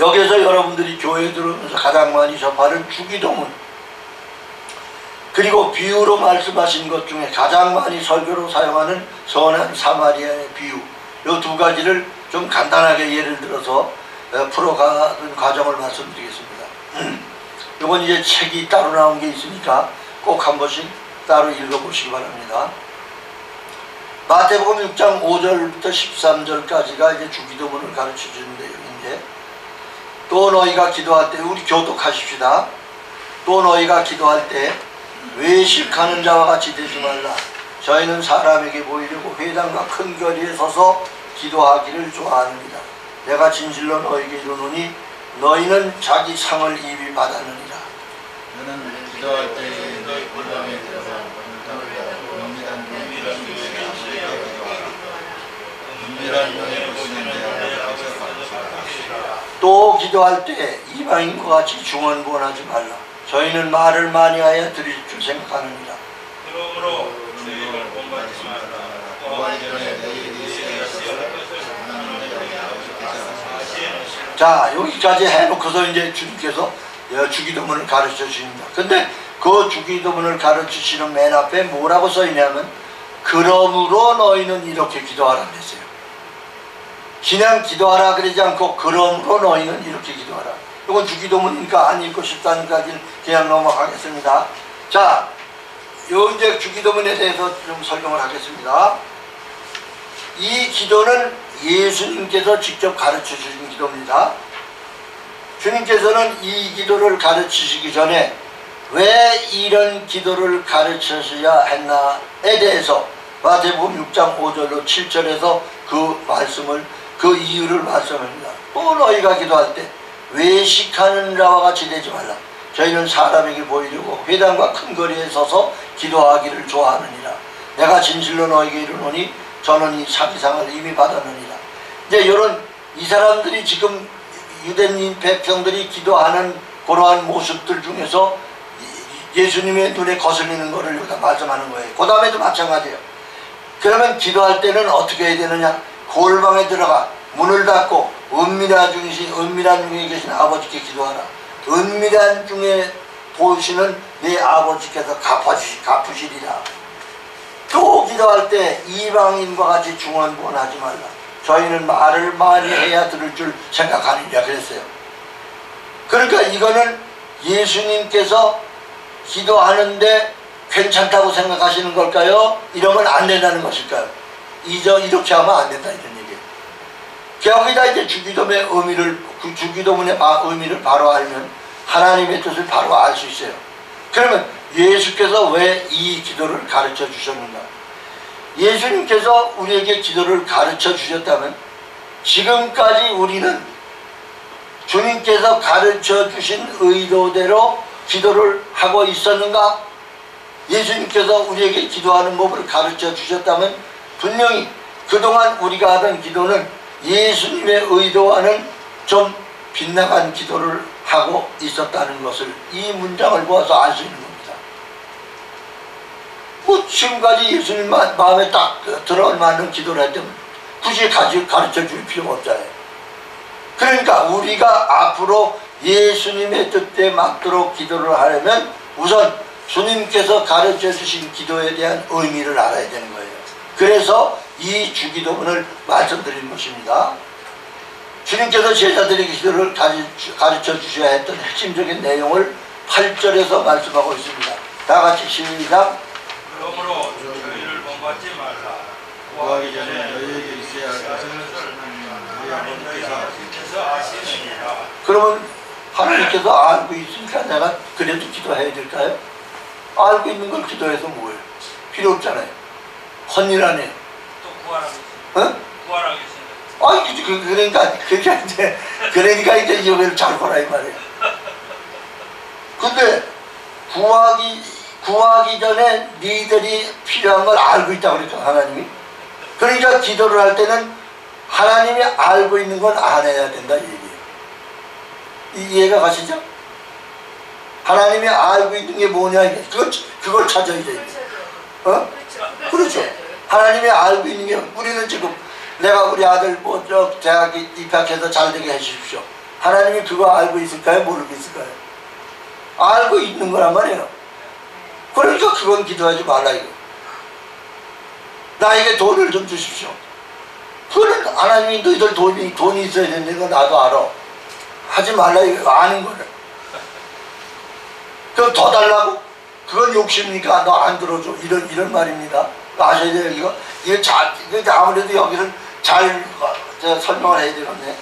S1: 여기서 여러분들이 교회에 들어오면서 가장 많이 접하는 주기도문 그리고 비유로 말씀하신 것 중에 가장 많이 설교로 사용하는 선한 사마리아의 비유 이 두 가지를 좀 간단하게 예를 들어서 풀어가는 과정을 말씀드리겠습니다. 이건 이제 책이 따로 나온 게 있으니까 꼭 한 번씩 따로 읽어보시기 바랍니다. 마태복음 6장 5절부터 13절까지가 이제 주기도문을 가르쳐주는 내용인데 또 너희가 기도할 때 우리 교독하십시다. 또 너희가 기도할 때 외식하는 자와 같이 되지 말라. 저희는 사람에게 보이려고 회당과 큰 거리에 서서 기도하기를 좋아하느니라. 내가 진실로 너에게 이르노니 너희는 자기 상을 이미 받았느니라.
S2: 너는 기도할 때 너희 골방에 들어가 은밀한 영에 보시는 내가
S1: 또 기도할 때 이방인과 같이 중언부언하지 말라. 저희는 말을 많이 하여 드릴 줄 생각하느니라.
S3: 그러므로 저희를 본받지 말라. 구하기 전에 너희에게
S1: 자, 여기까지 해놓고서 이제 주님께서 주기도문을 가르쳐 주십니다. 근데 그 주기도문을 가르치시는 맨 앞에 뭐라고 써 있냐면 그러므로 너희는 이렇게 기도하라 그랬어요. 그냥 기도하라 그러지 않고 그러므로 너희는 이렇게 기도하라. 이건 주기도문이니까 안 읽고 싶다니까 그냥 넘어가겠습니다. 자, 요 이제 주기도문에 대해서 좀 설명을 하겠습니다. 이 기도는 예수님께서 직접 가르쳐 주신 기도입니다. 주님께서는 이 기도를 가르치시기 전에 왜 이런 기도를 가르치셔야 했나에 대해서 마태복음 6장 5절로 7절에서 그 말씀을 그 이유를 말씀합니다. 또 너희가 기도할 때 외식하는 자와 같이 되지 말라. 저희는 사람에게 보이려고 회당과 큰 거리에 서서 기도하기를 좋아하느니라. 내가 진실로 너에게 이르노니 저는 이 사기상을 이미 받았느니라. 이제 이런 이 사람들이 지금 유대인 백성들이 기도하는 그러한 모습들 중에서 예수님의 눈에 거슬리는 것을 여기다 말씀하는 거예요. 그 다음에도 마찬가지예요. 그러면 기도할 때는 어떻게 해야 되느냐? 골방에 들어가 문을 닫고 은밀한 중에 계신 아버지께 기도하라. 은밀한 중에 보시는 내 아버지께서 갚으시리라. 또 기도할 때 이방인과 같이 중언부언하지 말라. 저희는 말을 많이 해야 들을 줄 생각하느냐 그랬어요. 그러니까 이거는 예수님께서 기도하는데 괜찮다고 생각하시는 걸까요? 이러면 안 된다는 것일까요? 이렇게 하면 안 된다 이런 얘기예요. 여기다 이제 주기도문의 의미를 그 주기도문의 의미를 바로 알면 하나님의 뜻을 바로 알 수 있어요. 그러면 예수께서 왜 이 기도를 가르쳐 주셨는가? 예수님께서 우리에게 기도를 가르쳐 주셨다면 지금까지 우리는 주님께서 가르쳐 주신 의도대로 기도를 하고 있었는가? 예수님께서 우리에게 기도하는 법을 가르쳐 주셨다면 분명히 그동안 우리가 하던 기도는 예수님의 의도와는 좀 빗나간 기도를 하고 있었다는 것을 이 문장을 보아서 알 수 있는 겁니다. 뭐 지금까지 예수님 마음에 딱 들어맞는 기도를 했다면 굳이 가르쳐 줄 필요가 없잖아요. 그러니까 우리가 앞으로 예수님의 뜻에 맞도록 기도를 하려면 우선 주님께서 가르쳐 주신 기도에 대한 의미를 알아야 되는 거예요. 그래서 이 주기도문을 말씀드린 것입니다. 주님께서 제자들에게 기도를 가르쳐 주셔야 했던 핵심적인 내용을 8절에서 말씀하고 있습니다. 다 같이 시작.
S3: 그러므로 저희를 본받지 말라.
S2: 구하기 전에 너희에게 있어야 할 것을 너희 아버지께서
S3: 아시느니라.
S1: 그러면 하나님께서 알고 있으니까 내가 그래도 기도해야 될까요? 알고 있는 걸 기도해서 뭐예요? 필요 없잖아요. 헌일하네요.
S3: 또 구하라고
S1: 어?
S3: 구하라고 했습니다.
S1: 그러니까 이제 여기를 잘 보라 이 말이에요. 근데 구하기 전에 니들이 필요한 걸 알고 있다고 그랬죠 하나님이. 그러니까 기도를 할 때는 하나님이 알고 있는 건 안 해야 된다 이 얘기예요. 이해가 가시죠? 하나님이 알고 있는 게 뭐냐 이게 그걸 찾아야 돼요. 어? 그렇죠. 하나님이 알고 있는 게 우리는 지금 내가 우리 아들 대학 입학해서 잘 되게 해주십시오. 하나님이 그거 알고 있을까요? 모르고 있을까요? 알고 있는 거란 말이에요. 그러니까 그건 기도하지 말라 이거. 나에게 돈을 좀 주십시오. 그거는 하나님이 너희들 돈이 있어야 되는 거 나도 알아. 하지 말라 이거 아는 거를. 그럼 더 달라고? 그건 욕심이니까 너 안 들어줘. 이런 말입니다. 아셔야 돼요 이거. 이거 아무래도 여기를 잘 설명을 해야 되겠네.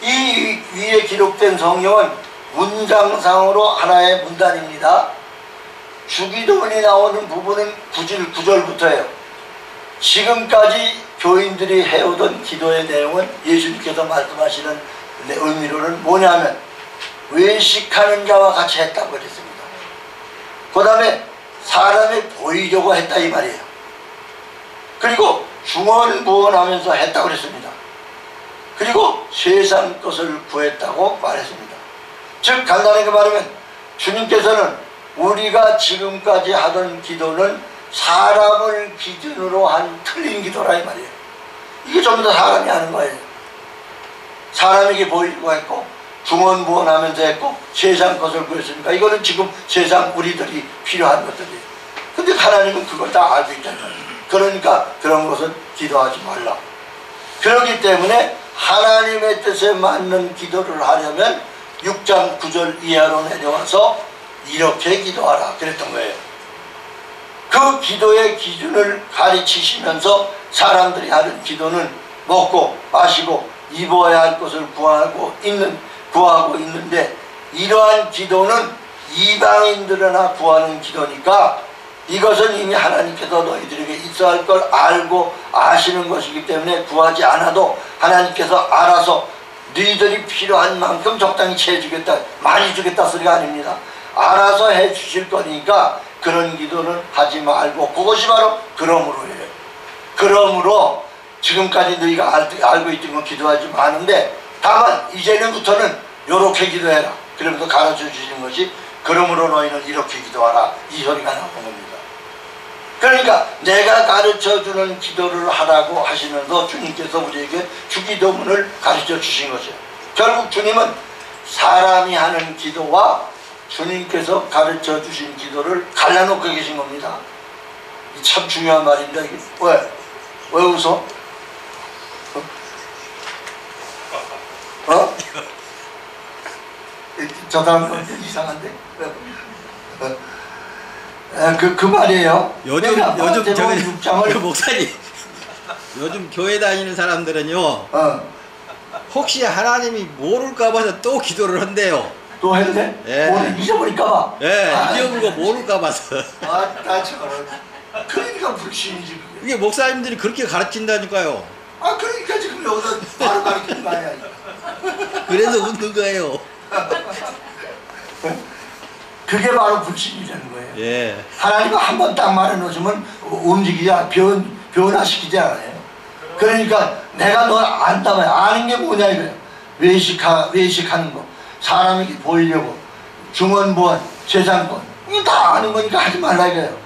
S1: 이 위에 기록된 성경은 문장상으로 하나의 문단입니다. 주기도문이 나오는 부분은 9절부터예요. 지금까지 교인들이 해오던 기도의 내용은 예수님께서 말씀하시는 의미로는 뭐냐면 외식하는 자와 같이 했다고 그랬습니다. 그 다음에 사람에 보이려고 했다 이 말이에요. 그리고 중언부언하면서 했다고 그랬습니다. 그리고 세상 것을 구했다고 말했습니다. 즉 간단하게 말하면 주님께서는 우리가 지금까지 하던 기도는 사람을 기준으로 한 틀린 기도라 이 말이에요. 이게 전부 다 사람이 하는 거예요. 사람에게 보이려고 했고 중언부언하면서 했고 세상 것을 구했으니까 이거는 지금 세상 우리들이 필요한 것들이에요. 근데 하나님은 그걸 다 알고 있잖아요. 그러니까 그런 것은 기도하지 말라. 그렇기 때문에 하나님의 뜻에 맞는 기도를 하려면 6장 9절 이하로 내려와서 이렇게 기도하라 그랬던 거예요. 그 기도의 기준을 가르치시면서 사람들이 하는 기도는 먹고 마시고 입어야 할 것을 구하고 있는데 이러한 기도는 이방인들이나 구하는 기도니까 이것은 이미 하나님께서 너희들에게 있어야 할 걸 알고 아시는 것이기 때문에 구하지 않아도 하나님께서 알아서 너희들이 필요한 만큼 적당히 채해주겠다, 많이 주겠다 소리가 아닙니다. 알아서 해주실 거니까 그런 기도는 하지 말고 그것이 바로 그러므로예요. 그러므로 지금까지 너희가 알고 있던 건 기도하지 마는데 다만 이제는부터는 이렇게 기도해라. 그러면서 가르쳐 주시는 것이 그러므로 너희는 이렇게 기도하라 이 소리가 나오는 겁니다. 그러니까 내가 가르쳐주는 기도를 하라고 하시면서 주님께서 우리에게 주기도문을 가르쳐 주신 거죠. 결국 주님은 사람이 하는 기도와 주님께서 가르쳐 주신 기도를 갈라놓고 계신 겁니다. 참 중요한 말입니다. 이게. 왜 웃어? 어? 저 사람 이상한데? 그 말이에요.
S2: 요즘
S1: 저기
S2: 목사님 요즘 교회 다니는 사람들은요 혹시 하나님이 모를까 봐서 또 기도를 한대요.
S1: 또 했네?
S2: 예.
S1: 오늘 잊어버릴까 봐.
S2: 예, 잊어버린 거 모를까 봐서.
S1: 나 저런. 그러니까 불신이지 그게.
S2: 이게 목사님들이 그렇게 가르친다니까요.
S1: 그러니까 지금 여기서 바로 가르치는 거 아니야.
S2: 그래서 웃는 거예요.
S1: 그게 바로 불신이라는 거예요.
S2: 예.
S1: 하나님은 한 번 딱 말해놓으시면 변화시키지 않아요. 그러니까 내가 너 안다면 아는 게 뭐냐 이거예요. 외식하는 거, 사람에게 보이려고, 중언부언, 세상권, 이거 다 아는 거니까 하지 말라 이거예요.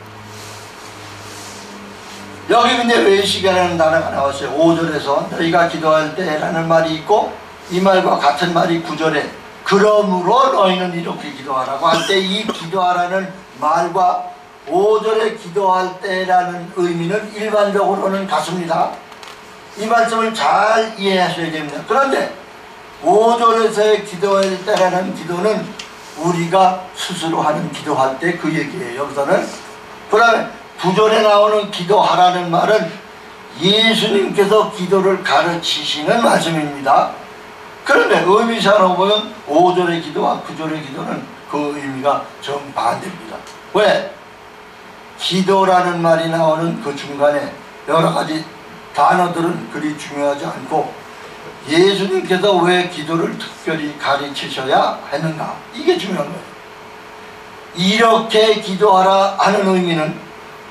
S1: 여기 근데 외식이라는 단어가 나왔어요. 5절에서 너희가 기도할 때라는 말이 있고 이 말과 같은 말이 9절에 그러므로 너희는 이렇게 기도하라고 할 때 이 기도하라는 말과 5절에 기도할 때라는 의미는 일반적으로는 같습니다. 이 말씀을 잘 이해하셔야 됩니다. 그런데 5절에서의 기도할 때라는 기도는 우리가 스스로 하는 기도할 때 그 얘기예요. 여기서는. 그 다음에 9절에 나오는 기도하라는 말은 예수님께서 기도를 가르치시는 말씀입니다. 그런데 의미상으로 보면 5절의 기도와 9절의 기도는 그 의미가 정반대입니다. 왜? 기도라는 말이 나오는 그 중간에 여러가지 단어들은 그리 중요하지 않고 예수님께서 왜 기도를 특별히 가르치셔야 했는가? 이게 중요한 거예요. 이렇게 기도하라 하는 의미는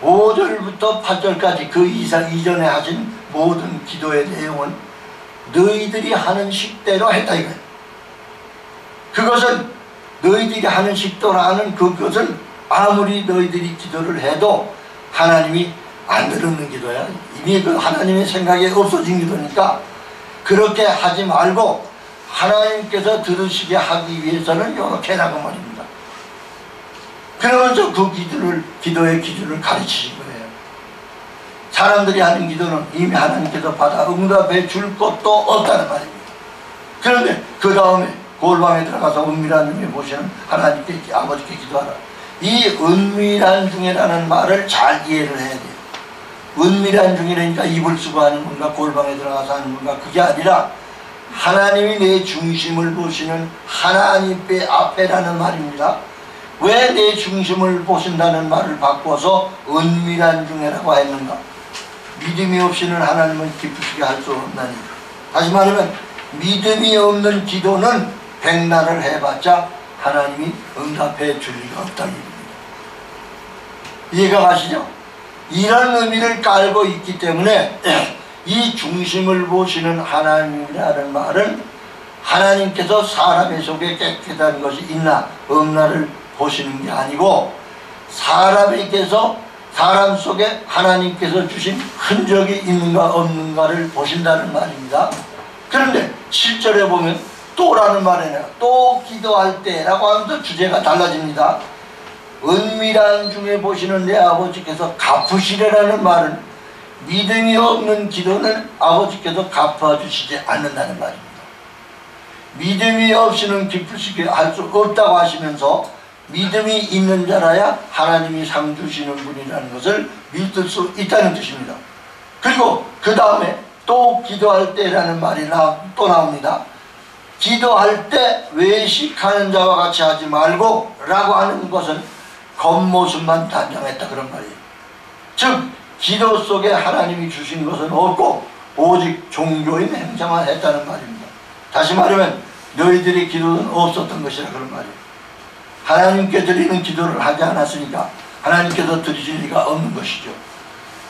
S1: 5절부터 8절까지 그 이전에 하신 모든 기도의 내용은 너희들이 하는 식대로 했다 이거예요. 그것은 너희들이 하는 식도라는 그것은 아무리 너희들이 기도를 해도 하나님이 안 들었는 기도야. 이미 그 하나님의 생각에 없어진 기도니까 그렇게 하지 말고 하나님께서 들으시게 하기 위해서는 이렇게 하라고 말입니다. 그러면서 그 기도의 기준을 가르치신 거예요. 사람들이 하는 기도는 이미 하나님께서 받아 응답해 줄 것도 없다는 말입니다. 그런데 그 다음에 골방에 들어가서 은밀한 중에 보시는 하나님께 아버지께 기도하라. 이 은밀한 중에라는 말을 잘 이해를 해야 돼요. 은밀한 중이라니까 입을 쓰고 하는 건가 골방에 들어가서 하는 건가 그게 아니라 하나님이 내 중심을 보시는 하나님 앞에라는 말입니다. 왜 내 중심을 보신다는 말을 바꿔서 은밀한 중에라고 했는가? 믿음이 없이는 하나님을 기쁘시게 할 수 없나니. 다시 말하면 믿음이 없는 기도는 백날을 해봤자 하나님이 응답해 줄 리가 없다는 얘기입니다. 이해가 가시죠? 이런 의미를 깔고 있기 때문에 이 중심을 보시는 하나님이라는 말은 하나님께서 사람의 속에 깨끗한 것이 있나 없나를 보시는 게 아니고 사람에게서 사람 속에 하나님께서 주신 흔적이 있는가 없는가를 보신다는 말입니다. 그런데 7절에 보면 또라는 말에는 또 기도할 때라고 하면서 주제가 달라집니다. 은밀한 중에 보시는 내 아버지께서 갚으시리라는 말은 믿음이 없는 기도는 아버지께서 갚아주시지 않는다는 말입니다. 믿음이 없이는 기쁘시게 할 수 없다고 하시면서 믿음이 있는 자라야 하나님이 상 주시는 분이라는 것을 믿을 수 있다는 뜻입니다. 그리고 그 다음에 또 기도할 때라는 말이 또 나옵니다. 기도할 때 외식하는 자와 같이 하지 말고 라고 하는 것은 겉모습만 단정했다 그런 말이에요. 즉 기도 속에 하나님이 주신 것은 없고 오직 종교인 행사만 했다는 말입니다. 다시 말하면 너희들의 기도는 없었던 것이라 그런 말이에요. 하나님께 드리는 기도를 하지 않았으니까 하나님께서 드리실 리가 없는 것이죠.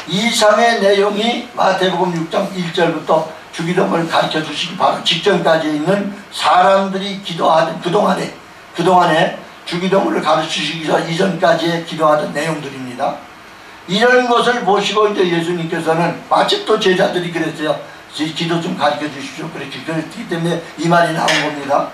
S1: 이상의 내용이 마태복음 6장 1절부터 주기도문을 가르쳐 주시기 바로 직전까지 있는 사람들이 기도하던 그동안에 주기도문을 가르쳐 주시기 이전까지의 기도하던 내용들입니다. 이런 것을 보시고 이제 예수님께서는 마침 또 제자들이 그랬어요. 기도 좀 가르쳐 주십시오. 그랬기 때문에 이 말이 나온 겁니다.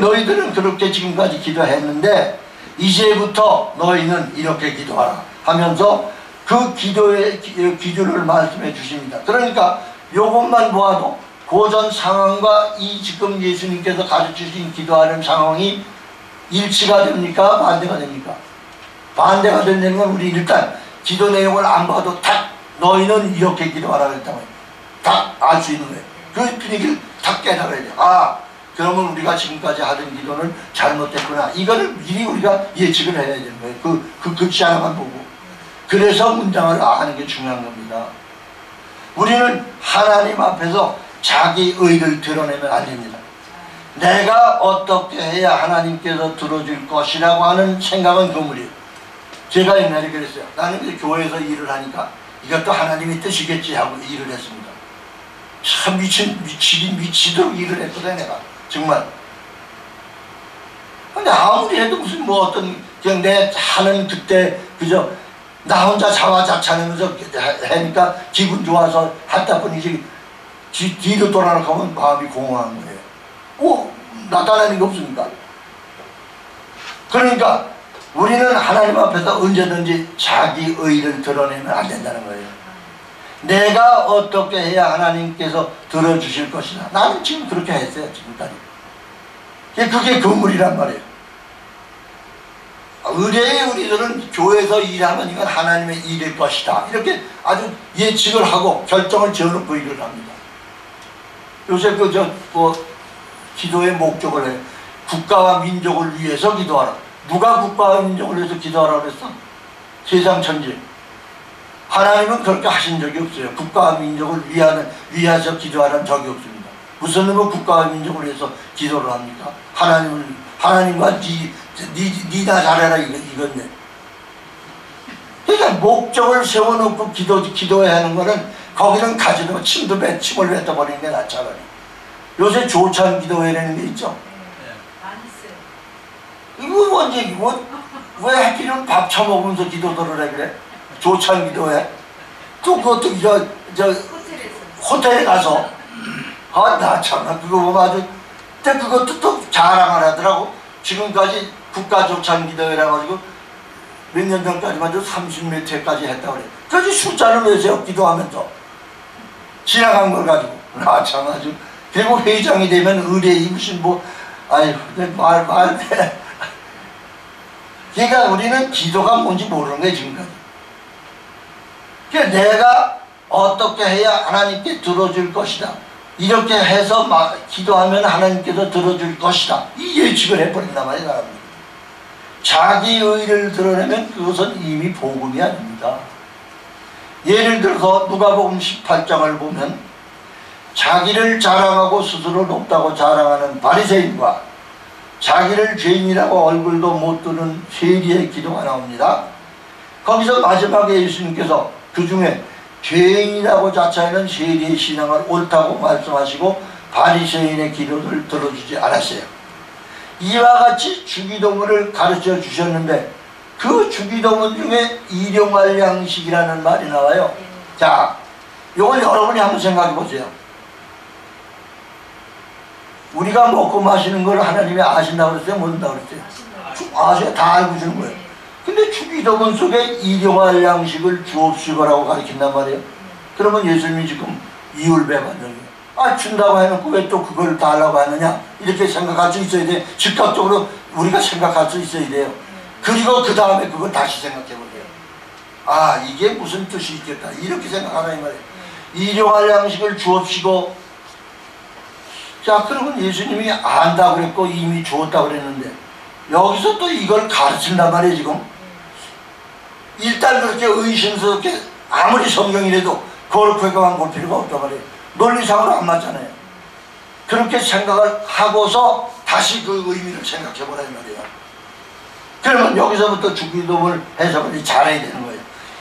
S1: 너희들은 그렇게 지금까지 기도했는데 이제부터 너희는 이렇게 기도하라 하면서 그 기도의 기준을 말씀해 주십니다. 그러니까 이것만 보아도 고전 상황과 이 지금 예수님께서 가르치신 기도하는 상황이 일치가 됩니까? 반대가 됩니까? 반대가 된다는 건 우리 일단 기도 내용을 안 봐도 딱 너희는 이렇게 기도하라 그랬다고 해요. 딱 알 수 있는 거예요. 그 분위기를 딱 깨달아야 돼요. 아, 그러면 우리가 지금까지 하던 기도는 잘못됐구나. 이거를 미리 우리가 예측을 해야 되는 거예요. 그 글씨 하나만 보고. 그래서 문장을 아는 게 중요한 겁니다. 우리는 하나님 앞에서 자기 의를 드러내면 안 됩니다. 내가 어떻게 해야 하나님께서 들어줄 것이라고 하는 생각은 그물이에요. 제가 옛날에 그랬어요. 나는 이제 교회에서 일을 하니까 이것도 하나님의 뜻이겠지 하고 일을 했습니다. 참 미치도록 일을 했거든 내가. 정말. 근데 아무리 해도 무슨 뭐 어떤 그냥 내 하는 그때 그저 나 혼자 자화자찬하면서 하니까 기분 좋아서 하다 보니 뒤로 돌아가면 가면 마음이 공허한 거예요. 나타나는 게 없으니까. 그러니까 우리는 하나님 앞에서 언제든지 자기 의를 드러내면 안 된다는 거예요. 내가 어떻게 해야 하나님께서 들어주실 것이냐. 나는 지금 그렇게 했어요. 지금까지. 그게 건물이란 말이에요. 의뢰의 우리들은 교회에서 일하면 이건 하나님의 일일 것이다. 이렇게 아주 예측을 하고 결정을 지어놓고 일을 합니다. 요새 기도의 목적을 해요. 국가와 민족을 위해서 기도하라. 누가 국가와 민족을 위해서 기도하라 그랬어? 세상 천지. 하나님은 그렇게 하신 적이 없어요. 국가와 민족을 위하서 기도하라는 적이 없습니다. 무슨 놈은 국가와 민족을 위해서 기도를 합니까? 하나님과 니나 잘해라 이건데. 그러니까 목적을 세워놓고 기도해야 하는 거는 거기는 가지도 침도 침을 뱉어버리는 게 낫잖아요. 요새 조찬 기도회라는 게 있죠. 이거 언제 왜 하필이면 밥 처먹으면서 기도들을 해 그래? 조찬 기도회. 또 그것도 호텔에 가서 나 참나 그거 보면 아주 근데 그것도 또 자랑을 하더라고. 지금까지 국가조찬기도회라 가지고 몇 년 전까지만 해도 30몇 회까지 했다고 그래. 그래서 숫자를 내세요. 기도하면서 지나간 걸 가지고 나 참 아주. 그리고 회장이 되면 의뢰이 무슨 아유 말돼. 그러니까 우리는 기도가 뭔지 모르는 거예요 지금까지. 그러니까 내가 어떻게 해야 하나님께 들어줄 것이다. 이렇게 해서 기도하면 하나님께서 들어줄 것이다. 이 예측을 해버린단 말이에요. 자기 의를 드러내면 그것은 이미 복음이 아닙니다. 예를 들어서 누가복음 18장을 보면 자기를 자랑하고 스스로 높다고 자랑하는 바리새인과 자기를 죄인이라고 얼굴도 못 드는 세리의 기도가 나옵니다. 거기서 마지막에 예수님께서 그 중에 죄인이라고 자처하는 세리의 신앙을 옳다고 말씀하시고 바리새인의 기도를 들어주지 않았어요. 이와 같이 주기도문을 가르쳐 주셨는데 그 주기도문 중에 일용할 양식이라는 말이 나와요. 자, 이걸 여러분이 한번 생각해 보세요. 우리가 먹고 마시는 걸 하나님이 아신다고 그랬어요? 모른다고 그랬어요? 아셔요. 다 알고 주는 거예요. 근데 주기도문 속에 일용할 양식을 주옵시고라고 가르친단 말이에요. 그러면 예수님이 지금 이율배반적이에요. 아, 준다고 해놓고 왜 또 그걸 달라고 하느냐, 이렇게 생각할 수 있어야 돼. 즉각적으로 우리가 생각할 수 있어야 돼요. 그리고 그 다음에 그걸 다시 생각해 보세요. 아, 이게 무슨 뜻이 있겠다, 이렇게 생각하라 이 말이에요. 일용할 양식을 주옵시고. 자, 그러면 예수님이 안다고 그랬고 이미 주었다고 그랬는데 여기서 또 이걸 가르친단 말이에요. 지금 일단 그렇게 의심스럽게 아무리 성경이라도 그렇게만 볼 필요가 없단 말이에요. 논리상으로 안 맞잖아요. 그렇게 생각을 하고서 다시 그 의미를 생각해 보라 이 말이에요. 그러면 여기서부터 주기도문을 해석을 잘해야 되는 거예요.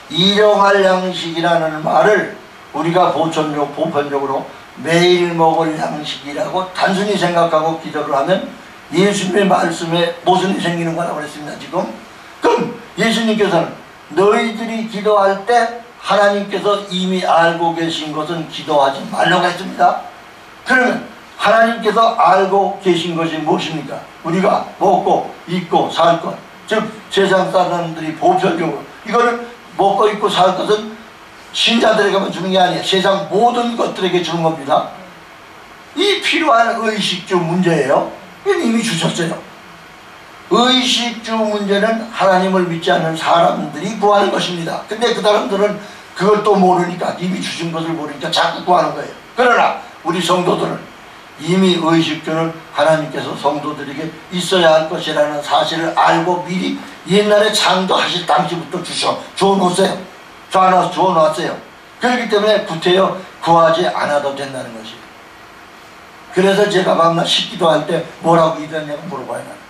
S1: 일용할 양식이라는 말을 우리가 보편적으로 매일 먹을 양식이라고 단순히 생각하고 기도를 하면 예수님의 말씀에 모순이 생기는 거라고 그랬습니다. 지금 그럼 예수님께서는 너희들이 기도할 때 하나님께서 이미 알고 계신 것은 기도하지 말라고 했습니다. 그러면 하나님께서 알고 계신 것이 무엇입니까? 우리가 먹고 입고 살 것, 즉 세상 사람들이 보편적으로 이거를 먹고 입고 살 것은 신자들에게만 주는 게 아니에요. 세상 모든 것들에게 주는 겁니다. 이 필요한 의식주 문제예요. 이건 이미 주셨어요. 의식주 문제는 하나님을 믿지 않는 사람들이 구하는 것입니다. 근데 그 사람들은 그걸 또 모르니까, 이미 주신 것을 모르니까 자꾸 구하는 거예요. 그러나 우리 성도들은 이미 의식주는 하나님께서 성도들에게 있어야 할 것이라는 사실을 알고 미리 옛날에 창조하실 당시부터 주어놓았어요. 주어놨어요. 그렇기 때문에 구태여 구하지 않아도 된다는 것이에요. 그래서 제가 밤낮 식기도 할 때 뭐라고 기도했냐고 물어봐요.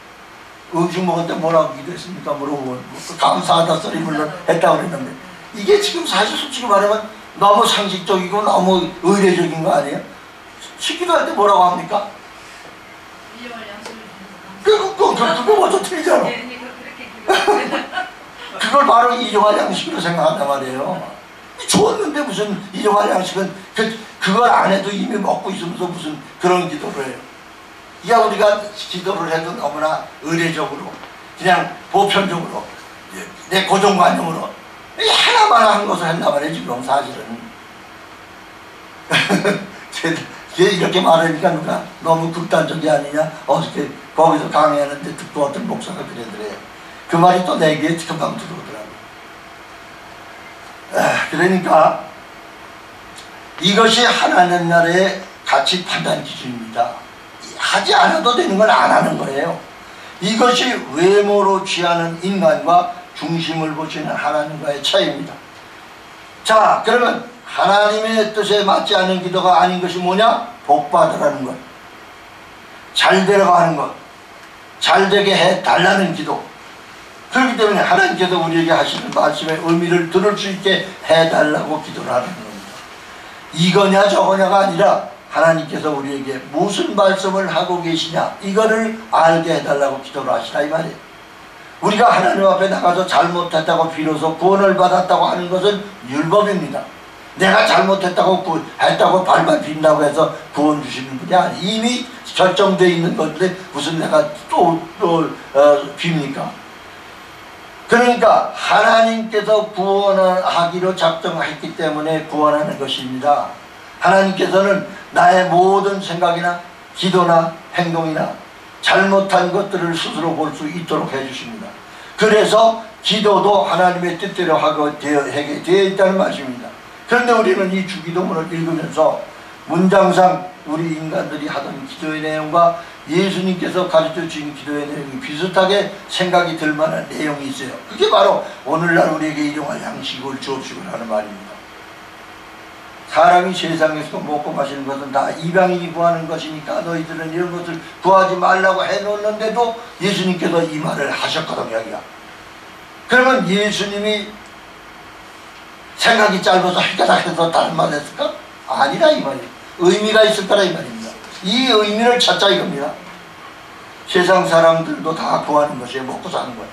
S1: 음식 먹을 때 뭐라고 기도했습니까? 물어보면 감사하다 소리 물론 했다고 그랬는데, 이게 지금 사실 솔직히 말하면 너무 상식적이고 너무 의례적인 거 아니에요? 식기도 할 때 뭐라고 합니까? 그거 먼저 틀리잖아. 그걸 바로 일용할 양식으로 생각한단 말이에요. 좋았는데 무슨 일용할 양식은 그걸 안 해도 이미 먹고 있으면서 무슨 그런 기도를 해요. 이게 우리가 기도를 해도 너무나 의례적으로 그냥 보편적으로 내 고정관념으로 하나만 한 것을 한단 말이에요. 지금 사실은 이렇게 말하니까 누가 너무 극단적이 아니냐, 어저께 거기서 강의하는데 듣고 어떤 목사가 그러더래요. 그 말이 또 내 귀에 금방 들어오더라고요. 그러니까 이것이 하나님 나라의 가치 판단 기준입니다. 하지 않아도 되는 걸 안 하는 거예요. 이것이 외모로 취하는 인간과 중심을 보시는 하나님과의 차이입니다. 자, 그러면 하나님의 뜻에 맞지 않는 기도가 아닌 것이 뭐냐? 복받으라는 것, 잘 되라고 하는 것, 잘 되게 해달라는 기도. 그렇기 때문에 하나님께서 우리에게 하시는 말씀의 의미를 들을 수 있게 해달라고 기도를 하는 겁니다. 이거냐 저거냐가 아니라 하나님께서 우리에게 무슨 말씀을 하고 계시냐, 이거를 알게 해달라고 기도를 하시라 이 말이에요. 우리가 하나님 앞에 나가서 잘못했다고 비로소 구원을 받았다고 하는 것은 율법입니다. 내가 잘못했다고 했다고 발발 빈다고 해서 구원 주시는 분이 아니에요. 이미 결정되어 있는 건데 무슨 내가 또 빕니까? 그러니까 하나님께서 구원을 하기로 작정했기 때문에 구원하는 것입니다. 하나님께서는 나의 모든 생각이나 기도나 행동이나 잘못한 것들을 스스로 볼 수 있도록 해주십니다. 그래서 기도도 하나님의 뜻대로 하게 되어 있다는 말씀입니다. 그런데 우리는 이 주기도문을 읽으면서 문장상 우리 인간들이 하던 기도의 내용과 예수님께서 가르쳐 주신 기도의 내용이 비슷하게 생각이 들 만한 내용이 있어요. 그게 바로 오늘날 우리에게 일용할 양식을 주옵시고 하는 말입니다. 사람이 세상에서 먹고 마시는 것은 다 이방인이 구하는 것이니까 너희들은 이런 것을 구하지 말라고 해놓는데도 예수님께서 이 말을 하셨거든요. 여기가. 그러면 예수님이 생각이 짧아서 헷갈해서 다른 말을 했을까? 아니라 이 말이에요. 의미가 있을 거라 이 말입니다. 이 의미를 찾자 이겁니다. 세상 사람들도 다 구하는 것이에요. 먹고 사는 거예요.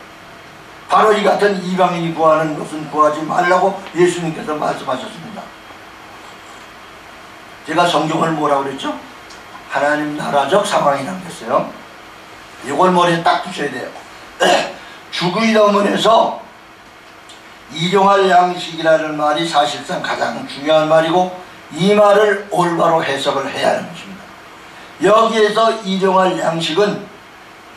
S1: 바로 이 같은 이방인이 구하는 것은 구하지 말라고 예수님께서 말씀하셨습니다. 제가 성경을 뭐라고 그랬죠? 하나님 나라적 상황이라고 했어요. 이걸 머리에 딱 두셔야 돼요. 주기도문에서 일용할 양식이라는 말이 사실상 가장 중요한 말이고 이 말을 올바로 해석을 해야 하는 것입니다. 여기에서 일용할 양식은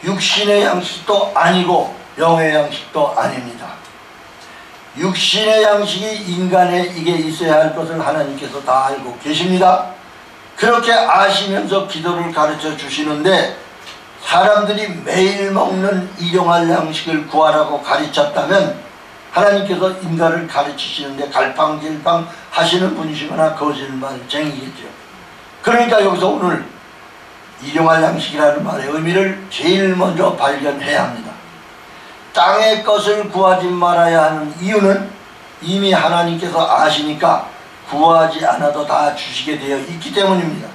S1: 육신의 양식도 아니고 영의 양식도 아닙니다. 육신의 양식이 인간에게 있어야 할 것을 하나님께서 다 알고 계십니다. 그렇게 아시면서 기도를 가르쳐 주시는데 사람들이 매일 먹는 일용할 양식을 구하라고 가르쳤다면 하나님께서 인간을 가르치시는데 갈팡질팡 하시는 분이시거나 거짓말쟁이겠죠. 그러니까 여기서 오늘 일용할 양식이라는 말의 의미를 제일 먼저 발견해야 합니다. 땅의 것을 구하지 말아야 하는 이유는 이미 하나님께서 아시니까 구하지 않아도 다 주시게 되어 있기 때문입니다.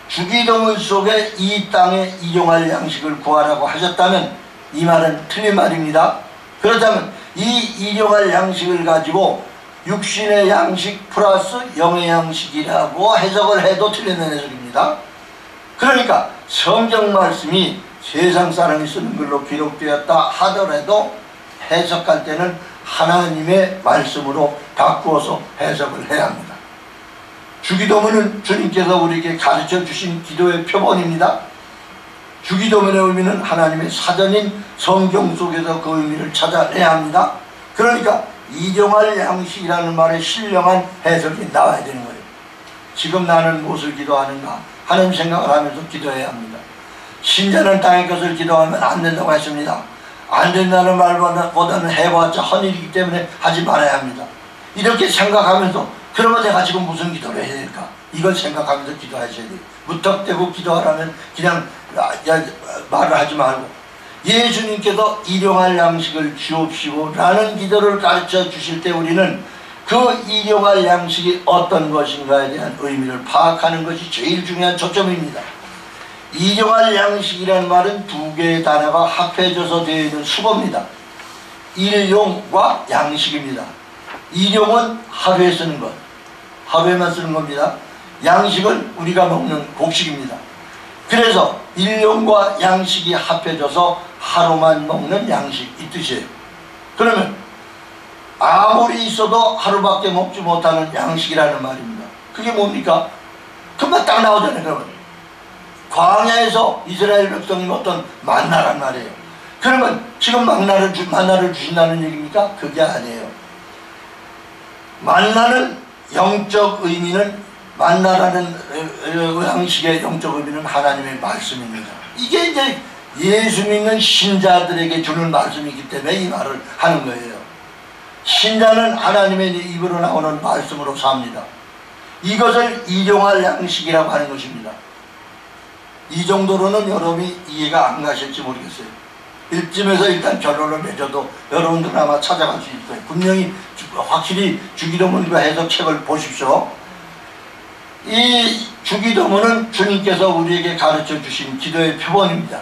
S1: 주기도문 속에 이 땅에 일용할 양식을 구하라고 하셨다면 이 말은 틀린 말입니다. 그렇다면 이 일용할 양식을 가지고 육신의 양식 플러스 영의 양식이라고 해석을 해도 틀리는 해석입니다. 그러니까 성경 말씀이 세상 사람이 쓰는 글로 기록되었다 하더라도 해석할 때는 하나님의 말씀으로 바꾸어서 해석을 해야 합니다. 주기도문은 주님께서 우리에게 가르쳐 주신 기도의 표본입니다. 주기도문의 의미는 하나님의 사전인 성경 속에서 그 의미를 찾아내야 합니다. 그러니까 일용할 양식이라는 말의 신령한 해석이 나와야 되는 거예요. 지금 나는 무엇을 기도하는가 하는 생각을 하면서 기도해야 합니다. 신자는 땅의 것을 기도하면 안 된다고 했습니다. 안 된다는 말보다는 해봤자 헛일이기 때문에 하지 말아야 합니다. 이렇게 생각하면서 그러면 내가 지금 무슨 기도를 해야 될까? 이걸 생각하면서 기도하셔야 돼요. 무턱대고 기도하라면 그냥 말을 하지 말고 예수님께서 일용할 양식을 주옵시고 라는 기도를 가르쳐 주실 때 우리는 그 일용할 양식이 어떤 것인가에 대한 의미를 파악하는 것이 제일 중요한 초점입니다. 일용할 양식이라는 말은 두 개의 단어가 합해져서 되어 있는 수거입니다. 일용과 양식입니다. 일용은 하루에 쓰는 것, 하루에만 쓰는 겁니다. 양식은 우리가 먹는 곡식입니다. 그래서 일용과 양식이 합해져서 하루만 먹는 양식 이 뜻이에요. 그러면 아무리 있어도 하루밖에 먹지 못하는 양식이라는 말입니다. 그게 뭡니까? 금방 딱 나오잖아요. 그러면 광야에서 이스라엘 백성이 먹던 만나란 말이에요. 그러면 지금 만나를 주신다는 얘기입니까? 그게 아니에요. 만나는 영적 의미는 만나라는 양식의 영적 의미는 하나님의 말씀입니다. 이게 이제 예수 믿는 신자들에게 주는 말씀이기 때문에 이 말을 하는 거예요. 신자는 하나님의 입으로 나오는 말씀으로 삽니다. 이것을 일용할 양식이라고 하는 것입니다. 이 정도로는 여러분이 이해가 안 가실지 모르겠어요. 이쯤에서 일단 결론을 맺어도 여러분들은 아마 찾아갈 수 있을 거예요. 분명히 확실히 주기도문과 해석책을 보십시오. 이 주기도문은 주님께서 우리에게 가르쳐 주신 기도의 표본입니다.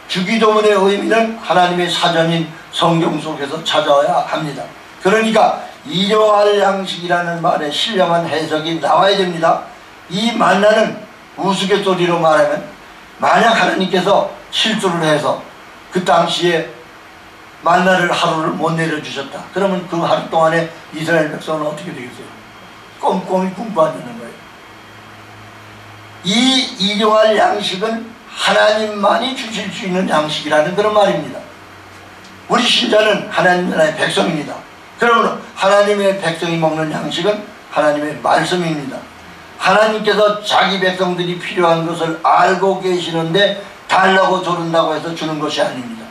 S1: 주기도문의 의미는 하나님의 사전인 성경 속에서 찾아야 합니다. 그러니까 일용할 양식이라는 말의 신령한 해석이 나와야 됩니다. 이 만나는 우스갯소리로 말하면 만약 하나님께서 실수를 해서 그 당시에 만나를 하루를 못 내려주셨다. 그러면 그 하루 동안에 이스라엘 백성은 어떻게 되겠어요? 꼼꼼히 공부해야 되는 거예요. 이 일용할 양식은 하나님만이 주실 수 있는 양식이라는 그런 말입니다. 우리 신자는 하나님 나라의 백성입니다. 그러므로 하나님의 백성이 먹는 양식은 하나님의 말씀입니다. 하나님께서 자기 백성들이 필요한 것을 알고 계시는데 달라고 조른다고 해서 주는 것이 아닙니다.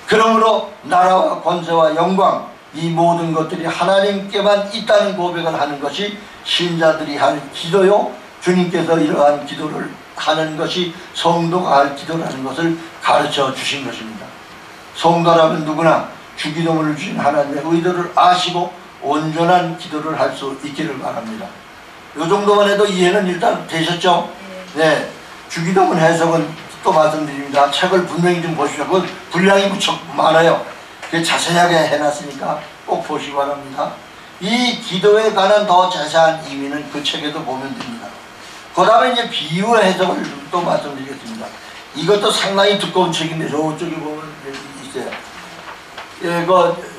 S1: 그러므로 나라와 권세와 영광 이 모든 것들이 하나님께만 있다는 고백을 하는 것이 신자들이 할 기도요, 주님께서 이러한 기도를 하는 것이 성도가 할 기도를 하는 것을 가르쳐 주신 것입니다. 성도라면 누구나 주기도문을 주신 하나님의 의도를 아시고 온전한 기도를 할 수 있기를 바랍니다. 이 정도만 해도 이해는 일단 되셨죠? 네. 주기도문 해석은 또 말씀드립니다. 책을 분명히 좀 보시죠. 그 분량이 무척 많아요. 자세하게 해놨으니까 꼭 보시기 바랍니다. 이 기도에 관한 더 자세한 의미는 그 책에도 보면 됩니다. 그 다음에 이제 비유 해석을 또 말씀드리겠습니다. 이것도 상당히 두꺼운 책인데 저쪽에 보면 있어요. 예, 그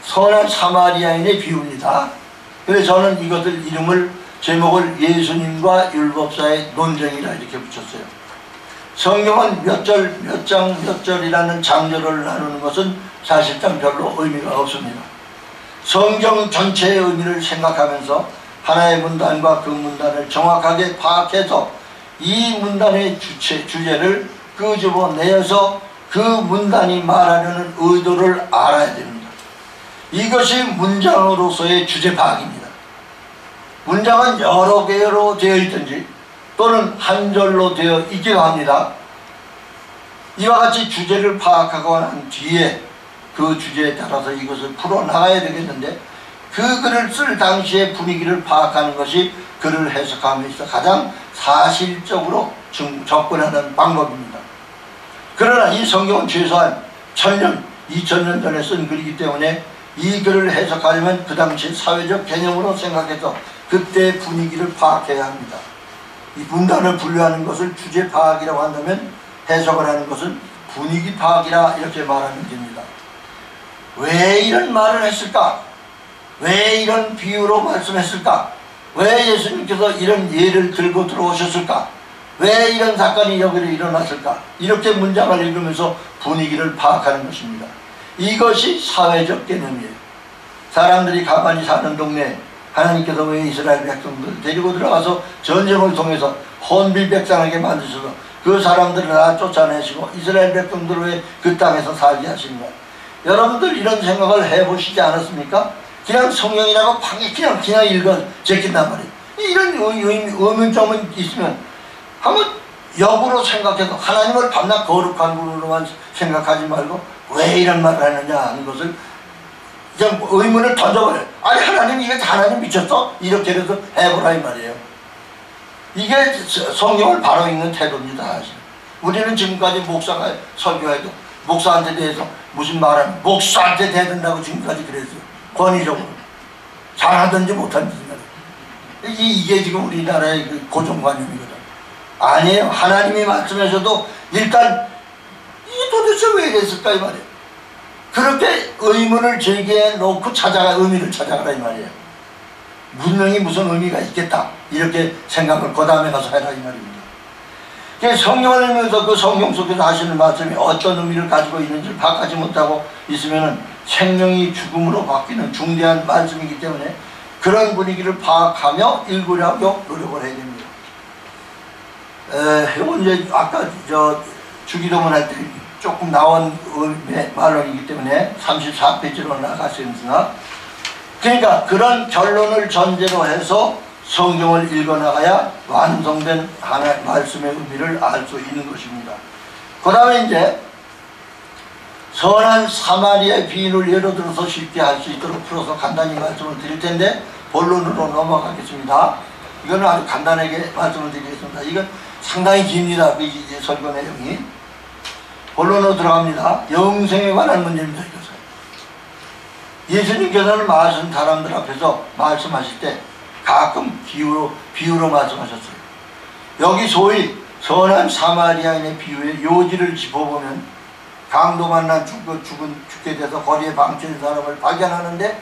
S1: 선한 사마리아인의 비유입니다. 그래서 저는 이것을 제목을 예수님과 율법사의 논쟁이라 이렇게 붙였어요. 성경은 몇 절, 몇 장, 몇 절이라는 장절을 나누는 것은 사실상 별로 의미가 없습니다. 성경 전체의 의미를 생각하면서 하나의 문단과 그 문단을 정확하게 파악해서 이 문단의 주제를 끄집어내어서 그 문단이 말하려는 의도를 알아야 됩니다. 이것이 문장으로서의 주제 파악입니다. 문장은 여러 개로 되어 있든지 또는 한 절로 되어 있기도 합니다. 이와 같이 주제를 파악하고 난 뒤에 그 주제에 따라서 이것을 풀어나가야 되겠는데 그 글을 쓸 당시의 분위기를 파악하는 것이 글을 해석함에 있어 가장 사실적으로 접근하는 방법입니다. 그러나 이 성경은 최소한 1000년, 2000년 전에 쓴 글이기 때문에 이 글을 해석하려면 그 당시 사회적 개념으로 생각해서 그때의 분위기를 파악해야 합니다. 이 문단을 분류하는 것을 주제 파악이라고 한다면 해석을 하는 것은 분위기 파악이라 이렇게 말하면 됩니다. 왜 이런 말을 했을까? 왜 이런 비유로 말씀했을까? 왜 예수님께서 이런 예를 들고 들어오셨을까? 왜 이런 사건이 여기로 일어났을까? 이렇게 문장을 읽으면서 분위기를 파악하는 것입니다. 이것이 사회적 개념이에요. 사람들이 가만히 사는 동네에 하나님께서 왜 이스라엘 백성들을 데리고 들어가서 전쟁을 통해서 혼비백산하게 만드셔서 그 사람들을 다 쫓아내시고 이스라엘 백성들을 왜 그 땅에서 살게 하시는가? 여러분들 이런 생각을 해보시지 않았습니까? 그냥 성경이라고 그냥 읽어 제낀단 말이에요. 이런 의문점은 있으면 한번 역으로 생각해서 하나님을 밤낮 거룩한 분으로만 생각하지 말고 왜 이런 말을 하느냐 하는 것을 그냥 의문을 던져버려요. 아니 하나님 이게 하나님 미쳤어? 이렇게라도 해보라 이 말이에요. 이게 성경을 바로 읽는 태도입니다. 사실. 우리는 지금까지 목사가 설교해도 목사한테 대해서 무슨 말하면 목사한테 대든다고 지금까지 그랬어요. 권위적으로. 잘하든지 못하든지 말이에요. 이게 지금 우리나라의 그 고정관념이거든. 아니에요. 하나님이 말씀하셔도 일단 이게 도대체 왜 이랬을까 이 말이에요. 그렇게 의문을 제기해 놓고 의미를 찾아가라 이 말이에요. 분명히 무슨 의미가 있겠다 이렇게 생각을 그 다음에 가서 해라 이 말입니다. 성경을 읽으면서 그 성경 속에서 하시는 말씀이 어떤 의미를 가지고 있는지를 파악하지 못하고 있으면 생명이 죽음으로 바뀌는 중대한 말씀이기 때문에 그런 분위기를 파악하며 읽으려고 노력을 해야 됩니다. 이건 이제 아까 주기도문 할 때 조금 나온 말론이기 때문에 34페이지로 나갔습니다. 그러니까 그런 결론을 전제로 해서 성경을 읽어나가야 완성된 하나의 말씀의 의미를 알 수 있는 것입니다. 그 다음에 이제 선한 사마리아의 비유를 예로 들어서 쉽게 할 수 있도록 풀어서 간단히 말씀을 드릴 텐데 본론으로 넘어가겠습니다. 이거는 아주 간단하게 말씀을 드리겠습니다. 이건 상당히 깁니다. 이 설교 내용이. 본론으로 들어갑니다. 영생에 관한 문제입니다. 이것은. 예수님께서는 많은 사람들 앞에서 말씀하실 때 가끔 비유로 말씀하셨어요. 여기 소위 선한 사마리아인의 비유의 요지를 짚어보면 강도 만난 죽게 돼서 거리에 방치된 사람을 발견하는데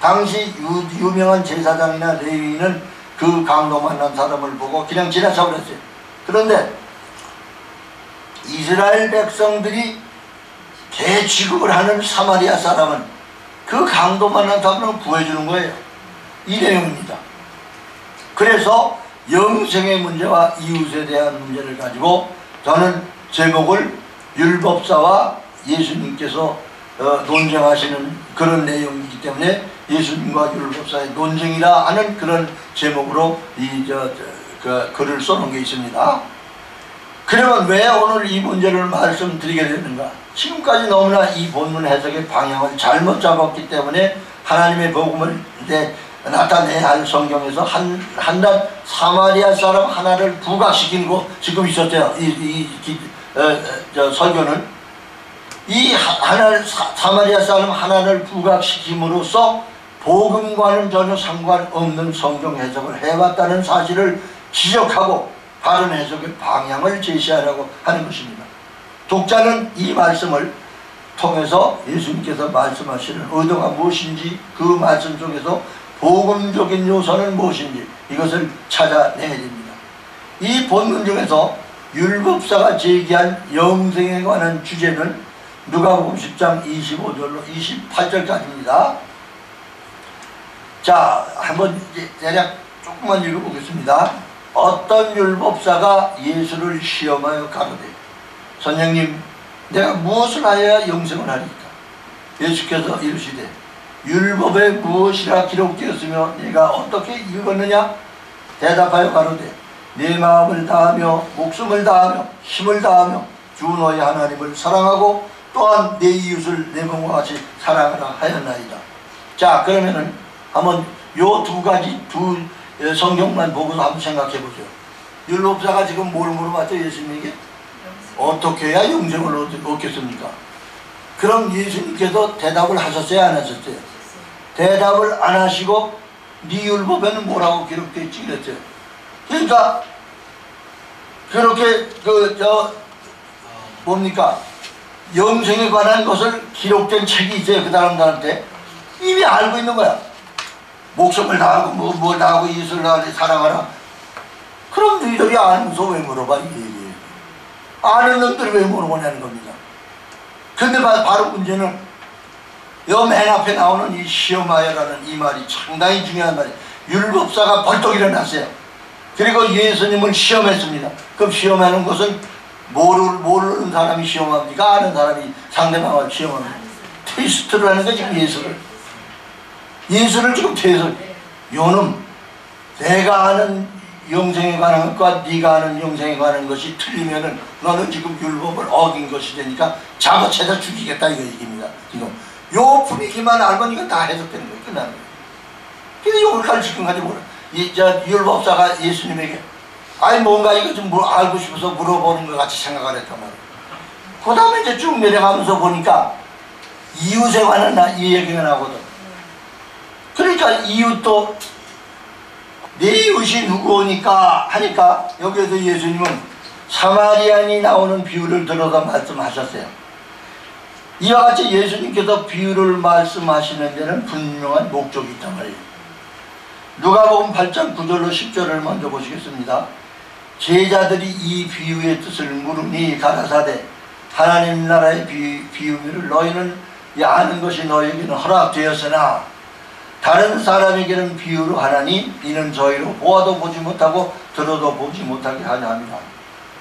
S1: 당시 유명한 제사장이나 레위인은 그 강도 만난 사람을 보고 그냥 지나쳐 버렸어요. 그런데 이스라엘 백성들이 대취급을 하는 사마리아 사람은 그 강도 만난 사람을 구해주는 거예요. 이 내용입니다. 그래서 영생의 문제와 이웃에 대한 문제를 가지고 저는 제목을 율법사와 예수님께서 논쟁하시는 그런 내용이기 때문에 예수님과 율법사의 논쟁이라 하는 그런 제목으로 그 글을 써놓은 게 있습니다. 그러면 왜 오늘 이 문제를 말씀드리게 되는가? 지금까지 너무나 이 본문 해석의 방향을 잘못 잡았기 때문에 하나님의 복음을 나타내야 할 성경에서 한낱 사마리아 사람 하나를 부각시키는 거 지금 있었대요. 설교는 이 사마리아 사람 하나를 부각시킴으로써 복음과는 전혀 상관없는 성경 해석을 해왔다는 사실을 지적하고 바른 해석의 방향을 제시하려고 하는 것입니다. 독자는 이 말씀을 통해서 예수님께서 말씀하시는 의도가 무엇인지, 그 말씀 속에서 복음적인 요소는 무엇인지 이것을 찾아내야 됩니다. 이 본문 중에서 율법사가 제기한 영생에 관한 주제는 누가복음 10장 25절로 28절까지입니다. 자, 한번 대략 조금만 읽어보겠습니다. 어떤 율법사가 예수를 시험하여 가로되 선생님, 내가 무엇을 하여야 영생을 하리까? 예수께서 이르시되 율법에 무엇이라 기록되었으며 네가 어떻게 읽었느냐? 대답하여 가로되 내 마음을 다하며 목숨을 다하며 힘을 다하며 주 너의 하나님을 사랑하고 또한 내 이웃을 내 몸과 같이 사랑하라 하였나이다. 자, 그러면은 한번 요 두 가지 성경만 보고서 한번 생각해 보죠. 율법사가 지금 뭘 물어봤죠? 예수님에게 어떻게 해야 영생을 얻겠습니까? 그럼 예수님께서 대답을 하셨어요, 안 하셨어요? 대답을 안 하시고 네 율법에는 뭐라고 기록되어 있지 그랬어요. 그러니까 그렇게 뭡니까? 영생에 관한 것을 기록된 책이 있어요. 그 사람들한테 이미 알고 있는 거야. 목숨을 다하고 뭘 다하고 이웃을 사랑하라. 그럼 너희들이 알면서 왜 물어봐? 아는 놈들이 왜 물어보냐는 겁니다. 근데 바로 문제는 요 맨 앞에 나오는 이 시험하여라는 이 말이 상당히 중요한 말이에요. 율법사가 벌떡 일어났어요. 그리고 예수님을 시험했습니다. 그럼 시험하는 것은 모르는 사람이 시험합니까? 아는 사람이 상대방을 시험합니다. 테스트를 하는 거 지금 예수를 지금 요놈, 내가 아는 영생에 관한 것과 네가 아는 영생에 관한 것이 틀리면은 너는 지금 율법을 어긴 것이 되니까 잡아채서 죽이겠다 이거 얘기입니다. 지금 요 분위기만 알면 이건 다 해석되는 거예요. 끝나는 거예요. 근데 요걸 지금까지 몰라. 율법사가 예수님에게 아니 뭔가 이거 좀 알고 싶어서 물어보는 것 같이 생각을 했단 말이에요. 그 다음에 이제 쭉 내려가면서 보니까 이웃에 관한 이 얘기가 나거든. 그러니까 이웃도 내 이웃이 누구니까 하니까 여기에서 예수님은 사마리안이 나오는 비유를 들어서 말씀하셨어요. 이와 같이 예수님께서 비유를 말씀하시는 데는 분명한 목적이 있단 말이에요. 누가복음 8장 9절로 10절을 먼저 보시겠습니다. 제자들이 이 비유의 뜻을 물으니 가라사대 하나님 나라의 비유를 너희는 아는 것이 너희에게는 허락되었으나 다른 사람에게는 비유로 하나니 이는 저희로 보아도 보지 못하고 들어도 보지 못하게 하려 합니다.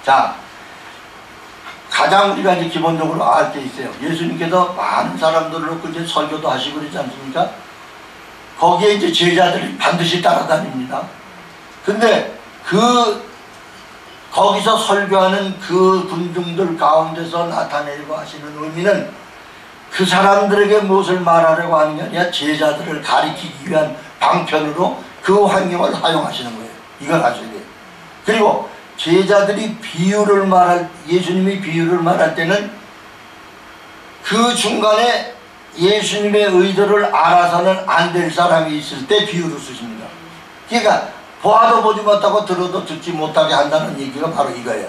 S1: 자, 가장 우리가 이제 기본적으로 알 게 있어요. 예수님께서 많은 사람들을 놓고 이제 설교도 하시고 그러지 않습니까? 거기에 이제 제자들이 반드시 따라다닙니다. 근데 거기서 설교하는 그 군중들 가운데서 나타내려고 하시는 의미는 그 사람들에게 무엇을 말하려고 하는 게 아니라 제자들을 가리키기 위한 방편으로 그 환경을 사용하시는 거예요. 이걸 아셔야 돼요. 그리고 제자들이 예수님이 비유를 말할 때는 그 중간에 예수님의 의도를 알아서는 안 될 사람이 있을 때 비유를 쓰십니다. 그러니까 보아도 보지 못하고 들어도 듣지 못하게 한다는 얘기가 바로 이거예요.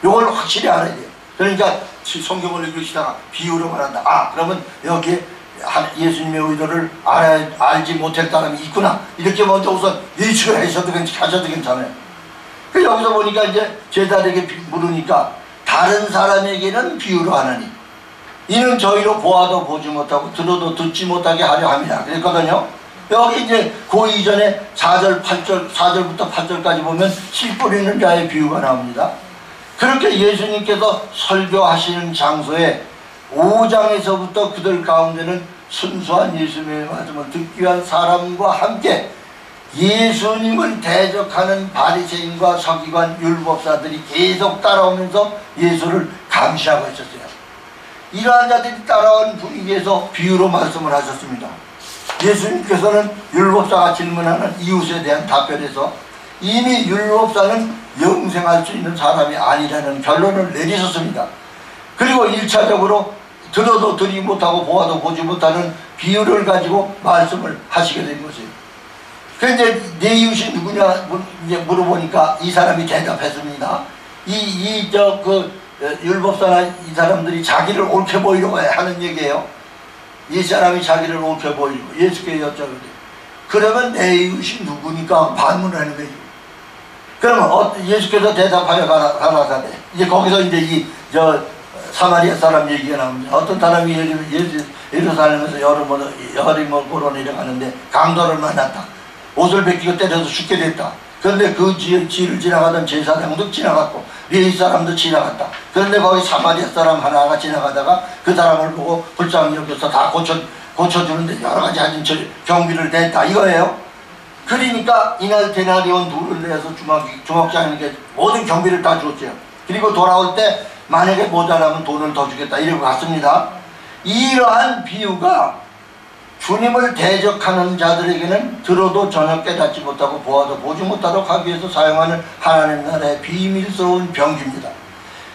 S1: 이걸 확실히 알아야 돼요. 그러니까 성경을 읽으시다가 비유로 말한다. 아, 그러면 여기에 예수님의 의도를 알지 못할 사람이 있구나. 이렇게 먼저 우선 예측을 하셔도 괜찮아요. 여기서 보니까 이제 제자들에게 물으니까 다른 사람에게는 비유로 하나니 이는 저희로 보아도 보지 못하고 들어도 듣지 못하게 하려 합니다. 그랬거든요. 여기 이제 그 이전에 4절부터 8절까지 보면 씨 뿌리는 자의 비유가 나옵니다. 그렇게 예수님께서 설교하시는 장소에 5장에서부터 그들 가운데는 순수한 예수님의 말씀을 듣기 위한 사람과 함께 예수님을 대적하는 바리새인과 서기관 율법사들이 계속 따라오면서 예수를 감시하고 있었어요. 이러한 자들이 따라온 분위기에서 비유로 말씀을 하셨습니다. 예수님께서는 율법사가 질문하는 이웃에 대한 답변에서 이미 율법사는 영생할 수 있는 사람이 아니라는 결론을 내리셨습니다. 그리고 1차적으로 들어도 들이 못하고 보아도 보지 못하는 비유를 가지고 말씀을 하시게 된 것이에요. 그런데 내 이웃이 누구냐 물어보니까 이 사람이 대답했습니다. 율법사나 이 사람들이 자기를 옳게 보이려고 하는 얘기예요. 이 사람이 자기를 옳게 보이고 예수께 여쭤보되 그러면 내 이웃이 누구니까 반문하는 거예요. 그러면 예수께서 대답하여 가라사대 이제 거기서 이제 사마리아 사람 얘기가 나옵니다. 어떤 사람이 예루살렘에서 여리고로 내려가는데 강도를 만났다. 옷을 벗기고 때려서 죽게 됐다. 그런데 그 지를 지나가던 제사장도 지나갔고 레위 사람도 지나갔다. 그런데 거기 사마리아 사람 하나가 지나가다가 그 사람을 보고 불쌍히 여겨서 다 고쳐주는데 여러가지 하진 경비를 냈다 이거예요. 그러니까 이날 데나리온 둘을 내서 주먹장에게 모든 경비를 다 줬죠. 그리고 돌아올 때 만약에 모자라면 돈을 더 주겠다 이러고 갔습니다. 이러한 비유가 주님을 대적하는 자들에게는 들어도 전혀 깨닫지 못하고 보아도 보지 못하도록 하기 위해서 사용하는 하나님 나라의 비밀스러운 병기입니다.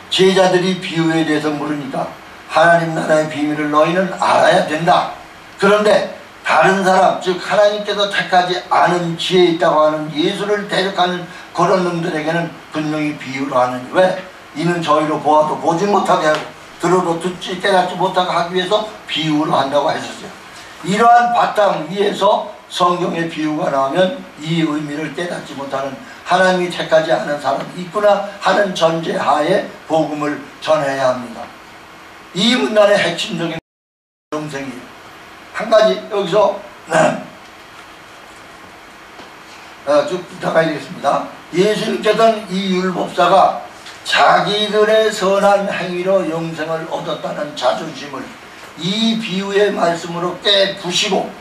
S1: 제자들이 비유에 대해서 물으니까 하나님 나라의 비밀을 너희는 알아야 된다. 그런데 다른 사람 즉 하나님께서 택하지 않은 지혜에 있다고 하는 예수를 대적하는 그런 놈들에게는 분명히 비유로 하느니 왜? 이는 저희로 보아도 보지 못하게 하고 들어도 듣지 깨닫지 못하게 하기 위해서 비유로 한다고 하셨어요. 이러한 바탕 위에서 성경의 비유가 나오면 이 의미를 깨닫지 못하는 하나님이 택하지 않은 사람이 있구나 하는 전제하에 복음을 전해야 합니다. 이 문단의 핵심적인 영생이에요. 한 가지 여기서 쭉 부탁해야 되겠습니다. 예수님께서는 이 율법사가 자기들의 선한 행위로 영생을 얻었다는 자존심을 이 비유의 말씀으로 깨부시고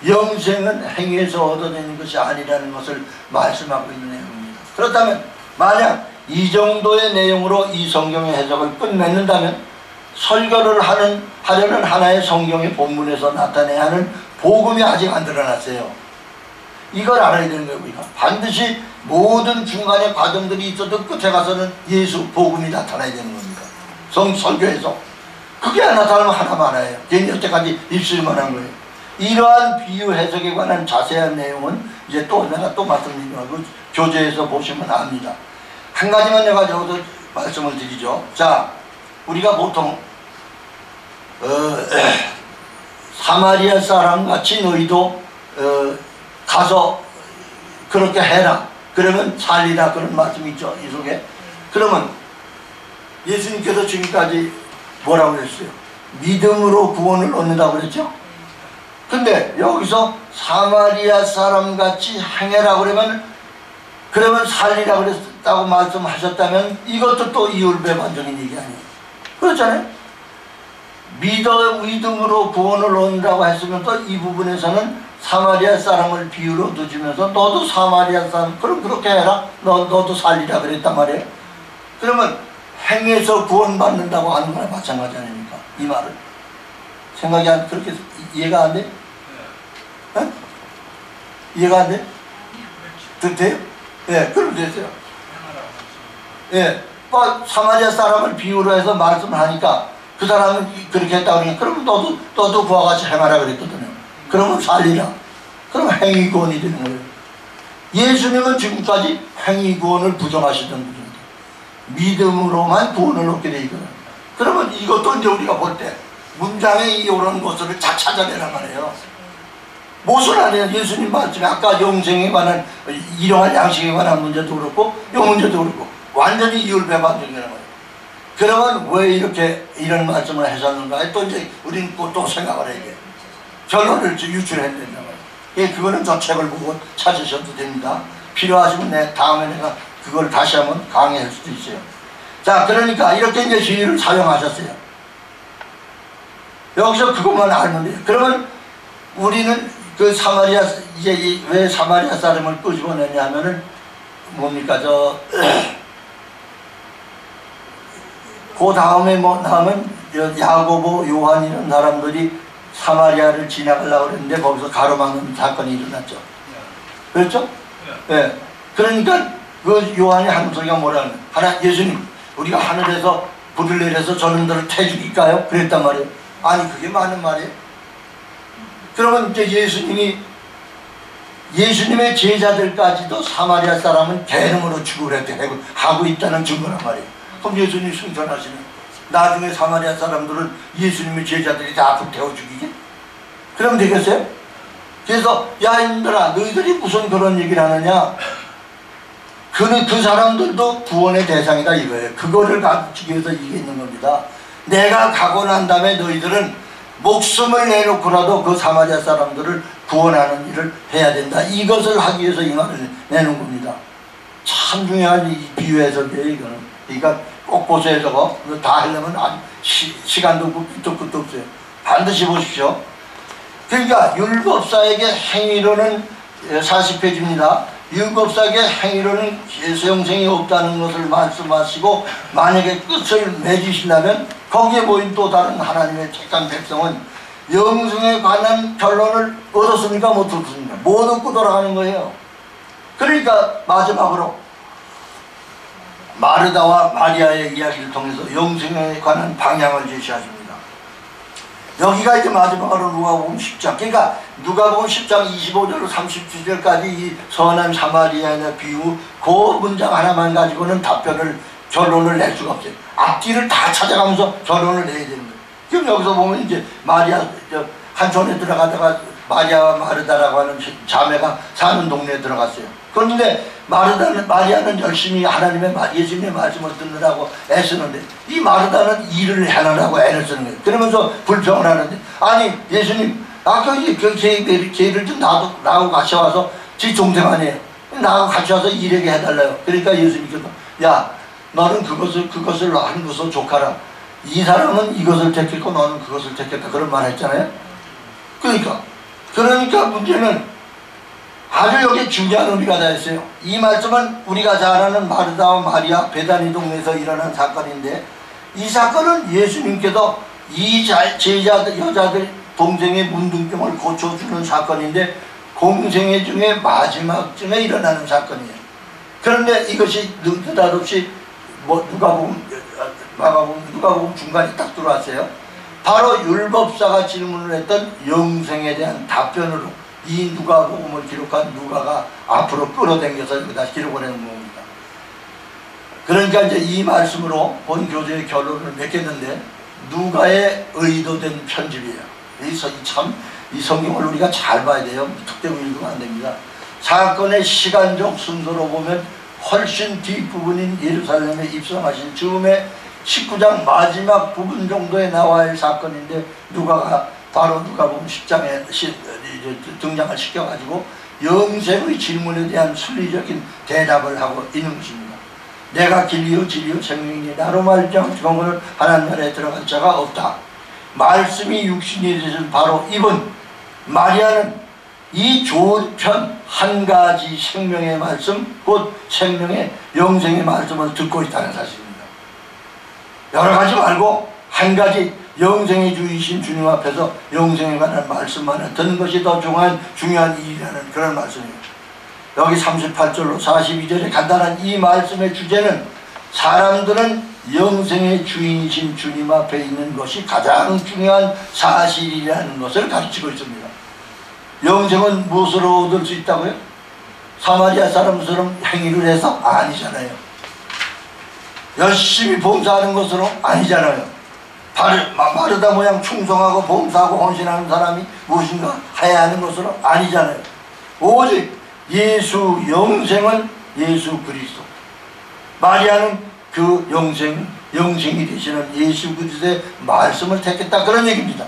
S1: 영생은 행위에서 얻어내는 것이 아니라는 것을 말씀하고 있는 내용입니다. 그렇다면 만약 이 정도의 내용으로 이 성경의 해석을 끝맺는다면 설교를 하려는 하나의 성경의 본문에서 나타내야 하는 복음이 아직 안 드러났어요. 이걸 알아야 되는 거예요. 우리가 반드시 모든 중간에 과정들이 있어도 끝에 가서는 예수 복음이 나타나야 되는 겁니다. 설교에서 그게 안 나타나면 하나만 해요. 괜히 여태까지 입술만 한 거예요. 이러한 비유 해석에 관한 자세한 내용은 이제 내가 또 말씀드리고 교재에서 보시면 압니다. 한 가지만 내가 여기서 말씀을 드리죠. 자, 우리가 보통 사마리아 사람 같이 너희도 가서 그렇게 해라. 그러면 살리라. 그런 말씀이 있죠. 이 속에. 그러면 예수님께서 지금까지 뭐라고 그랬어요? 믿음으로 구원을 얻는다고 그랬죠? 근데 여기서 사마리아 사람같이 행해라 그러면 살리라 그랬다고 말씀하셨다면 이것도 또 이율배반적인 얘기 아니에요. 그렇잖아요? 믿음으로 구원을 얻는다고 했으면 또 이 부분에서는 사마리아 사람을 비유로 두시면서 너도 사마리아 사람 그럼 그렇게 해라. 너도 살리라 그랬단 말이에요. 그러면 행해서 구원받는다고 하는 거랑 마찬가지 아닙니까? 이 말을 생각이 그렇게 이해가 안 돼? 네? 이해가 안 돼? 돼요? 예, 그럼 됐어요. 예, 사마리아 사람을 비유로 해서 말씀을 하니까 그 사람은 그렇게 했다고 그러니까 그러면 너도 그와 같이 행하라 그랬거든요. 그러면 살리라. 그럼 행위구원이 되는 거예요. 예수님은 지금까지 행위구원을 부정하시던 분입니다. 믿음으로만 구원을 얻게 돼 있거든요. 그러면 이것도 이제 우리가 볼 때 문장에 이런 것을 잘 찾아내란 말이에요. 무슨 아니에요. 예수님 말씀에 아까 영생에 관한 일용할 양식에 관한 문제도 그렇고 이 문제도 그렇고 완전히 이율배반적이라는 거예요. 그러면 왜 이렇게 이런 말씀을 하셨는가 또 이제 우리는 또 생각을 해야 돼요. 결론을 유출해야 된단 말이에요. 예, 그거는 저 책을 보고 찾으셔도 됩니다. 필요하시면 다음에 내가 그걸 다시 한번 강의할 수도 있어요. 자, 그러니까 이렇게 이제 비유를 사용하셨어요. 여기서 그것만 알면 돼요. 그러면 우리는 그 사마리아, 이제 왜 사마리아 사람을 끄집어내냐 하면은 뭡니까, 그 다음에 뭐 나오면 야고보, 요한 이런 사람들이 사마리아를 지나가려고 했는데 거기서 가로막는 사건이 일어났죠. 그렇죠? 예. 그러니까 그 요한이 하는 소리가 뭐라는 하나, 예수님 우리가 하늘에서 불을 내려서 저놈들을 태 죽일까요? 그랬단 말이에요. 아니 그게 맞는 말이에요. 그러면 이제 예수님의 제자들까지도 사마리아 사람은 개놈으로 죽으랬대 하고 있다는 증거란 말이에요. 그럼 예수님이 승천하시는 나중에 사마리아 사람들은 예수님의 제자들이 다 불태워 죽이게? 그럼 되겠어요? 그래서 야 이놈들아 너희들이 무슨 그런 얘기를 하느냐, 그 사람들도 구원의 대상이다 이거예요. 그거를 가르치기 위해서 이게 있는 겁니다. 내가 가고 난 다음에 너희들은 목숨을 내놓고라도 그 사마리아 사람들을 구원하는 일을 해야 된다. 이것을 하기 위해서 이 말을 내는 겁니다. 참 중요한 이 비유 해석이에요 이거는. 그러니까 꼭 보세요. 저거 다 하려면 시간도 없고 끝도 없어요. 반드시 보십시오. 그러니까 율법사에게 행위로는 40페이지입니다. 율법사에게 행위로는 예수 형생이 없다는 것을 말씀하시고 만약에 끝을 맺으신다면 거기에 모인 또 다른 하나님의 택한 백성은 영생에 관한 결론을 얻었습니까? 못 얻었습니까? 못 얻고 돌아가는 거예요. 그러니까 마지막으로 마르다와 마리아의 이야기를 통해서 영생에 관한 방향을 제시하십니다. 여기가 이제 마지막으로 누가복음 10장, 그러니까 누가복음 10장 25절로 37절까지 이 선한 사마리아인의 비유 그 문장 하나만 가지고는 결론을 낼 수가 없어요. 앞뒤를 다 찾아가면서 결론을 내야 되는 거예요. 지금 여기서 보면 이제 마리아 한촌에 들어가다가 마리아와 마르다라고 하는 자매가 사는 동네에 들어갔어요. 그런데 마리아는 열심히 예수님의 말씀을 듣느라고 애쓰는데 이 마르다는 일을 해내라고 애를 쓰는 거예요. 그러면서 불평을 하는데 아니 예수님 아까 걔를 좀 나하고 같이 와서 지 동생 아니에요. 나하고 같이 와서 일하게 해달라요. 그러니까 예수님께서 야 너는 그것을 하는 것으로 족하라. 이 사람은 이것을 택했고 너는 그것을 택했다. 그런 말 했잖아요. 그러니까 문제는 아주 여기 중요한 의미가 다 있어요. 이 말씀은 우리가 잘 아는 마르다와 마리아 베다니 동네에서 일어난 사건인데 이 사건은 예수님께서 이 여자들 동생의 문둥병을 고쳐주는 사건인데 공생애 중에 마지막쯤에 일어나는 사건이에요. 그런데 이것이 느닷없이 누가복음 중간에 딱 들어왔어요. 바로 율법사가 질문을 했던 영생에 대한 답변으로 이 누가복음을 기록한 누가가 앞으로 끌어당겨서 여기다 기록을 해놓은 겁니다. 그러니까 이제 이 말씀으로 본 교재의 결론을 맺겠는데 누가의 의도된 편집이에요. 이 성경을 우리가 잘 봐야 돼요. 툭대고 읽으면 안 됩니다. 사건의 시간적 순서로 보면 훨씬 뒷부분인 예루살렘에 입성하신 즈음에 19장 마지막 부분 정도에 나와야 할 사건인데 누가가 바로 누가복음 10장에 등장을 시켜가지고 영생의 질문에 대한 순리적인 대답을 하고 있는 것입니다. 내가 길이요 진리요 생명이니 나로 말미암아 영원한 하나님 나라에 들어갈 자가 없다. 말씀이 육신이 되신 바로 이분 마리아는 이 좋은 편 한 가지 생명의 말씀 곧 생명의 영생의 말씀을 듣고 있다는 사실입니다. 여러 가지 말고 한 가지 영생의 주이신 주님 앞에서 영생에 관한 말씀만을 듣는 것이 더 중요한 일이라는 그런 말씀이에요. 여기 38절로 42절에 간단한 이 말씀의 주제는 사람들은 영생의 주인이신 주님 앞에 있는 것이 가장 중요한 사실이라는 것을 가르치고 있습니다. 영생은 무엇으로 얻을 수 있다고요? 사마리아 사람처럼 행위를 해서? 아니잖아요. 열심히 봉사하는 것으로? 아니잖아요. 마르다 모양 충성하고 봉사하고 헌신하는 사람이 무엇인가 해야 하는 것으로? 아니잖아요. 오직 예수 영생은 예수 그리스도, 마리아는 그 영생이 되시는 예수 그리스도의 말씀을 택했다, 그런 얘기입니다.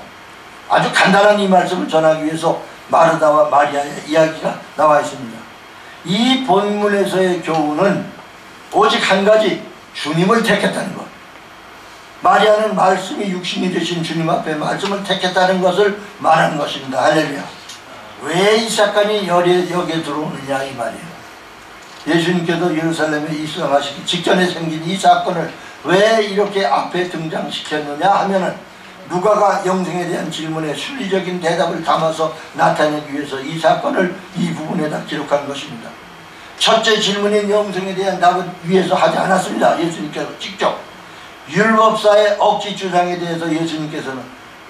S1: 아주 간단한 이 말씀을 전하기 위해서 마르다와 마리아의 이야기가 나와 있습니다. 이 본문에서의 교훈은 오직 한 가지, 주님을 택했다는 것. 마리아는 말씀이 육신이 되신 주님 앞에 말씀을 택했다는 것을 말하는 것입니다. 할렐루야. 왜 이 사건이 여기에 들어오느냐 이 말이에요. 예수님께서 예루살렘에 입성하시기 직전에 생긴 이 사건을 왜 이렇게 앞에 등장시켰느냐 하면은 누가가 영생에 대한 질문에 순리적인 대답을 담아서 나타내기 위해서 이 사건을 이 부분에다 기록한 것입니다. 첫째 질문인 영생에 대한 답은 위에서 하지 않았습니다. 예수님께서 직접 율법사의 억지 주장에 대해서 예수님께서는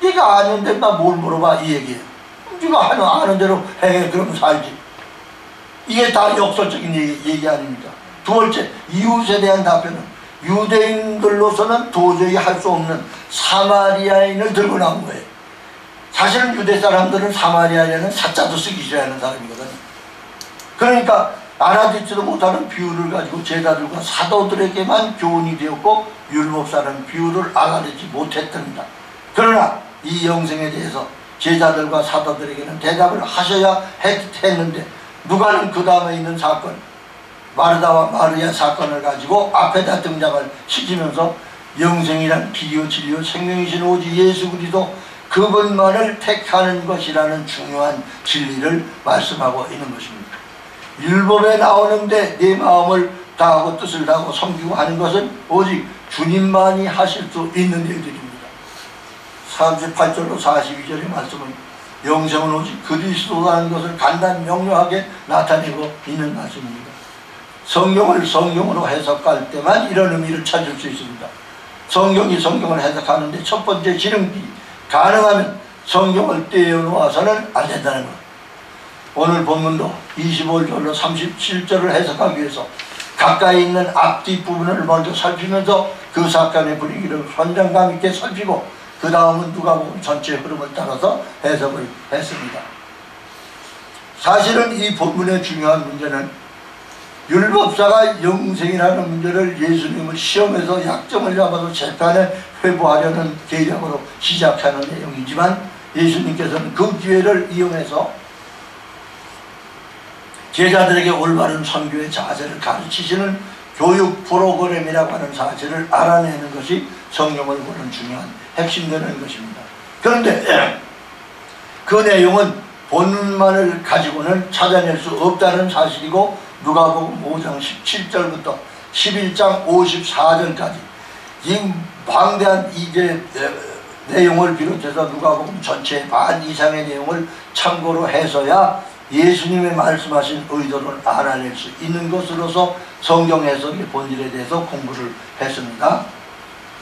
S1: 네가 아는데 나 뭘 물어봐 이 얘기예요. 네가 아는 대로 행해 그러면 살지. 이게 다 역설적인 얘기 아닙니까? 두 번째, 이웃에 대한 답변은 유대인들로서는 도저히 할 수 없는 사마리아인을 들고 나온 거예요. 사실은 유대 사람들은 사마리아인은 사자도 쓰기 싫어하는 사람이거든요. 그러니까 알아듣지도 못하는 비유를 가지고 제자들과 사도들에게만 교훈이 되었고 율법사는 비유를 알아듣지 못했답니다. 그러나 이 영생에 대해서 제자들과 사도들에게는 대답을 하셔야 했는데 누가는 그 다음에 있는 사건, 마르다와 마리아 사건을 가지고 앞에다 등장을 시키면서 영생이란 길이요 진리요 생명이신 오직 예수 그리스도 그분만을 택하는 것이라는 중요한 진리를 말씀하고 있는 것입니다. 율법에 나오는데 내 마음을 다하고 뜻을 다하고 섬기고 하는 것은 오직 주님만이 하실 수 있는 일들입니다. 38절로 42절의 말씀은 영생은 오직 그리스도라는 것을 간단히 명료하게 나타내고 있는 말씀입니다. 성경을 성경으로 해석할 때만 이런 의미를 찾을 수 있습니다. 성경이 성경을 해석하는데 첫 번째 지름길이 가능하면 성경을 떼어놓아서는 안 된다는 것. 오늘 본문도 25절로 37절을 해석하기 위해서 가까이 있는 앞뒤 부분을 먼저 살피면서 그 사건의 분위기를 현장감 있게 살피고 그 다음은 누가복음 전체 흐름을 따라서 해석을 했습니다. 사실은 이 본문의 중요한 문제는 율법사가 영생이라는 문제를 예수님을 시험해서 약점을 잡아서 재판에 회부하려는 계략으로 시작하는 내용이지만 예수님께서는 그 기회를 이용해서 제자들에게 올바른 선교의 자세를 가르치시는 교육 프로그램이라고 하는 사실을 알아내는 것이 성경을 보는 중요한 핵심되는 것입니다. 그런데 그 내용은 본문만을 가지고는 찾아낼 수 없다는 사실이고 누가복음 5장 17절부터 11장 54절까지 이 방대한 이제 내용을 비롯해서 누가복음 전체 반 이상의 내용을 참고로 해서야 예수님의 말씀하신 의도를 알아낼 수 있는 것으로서 성경 해석의 본질에 대해서 공부를 했습니다.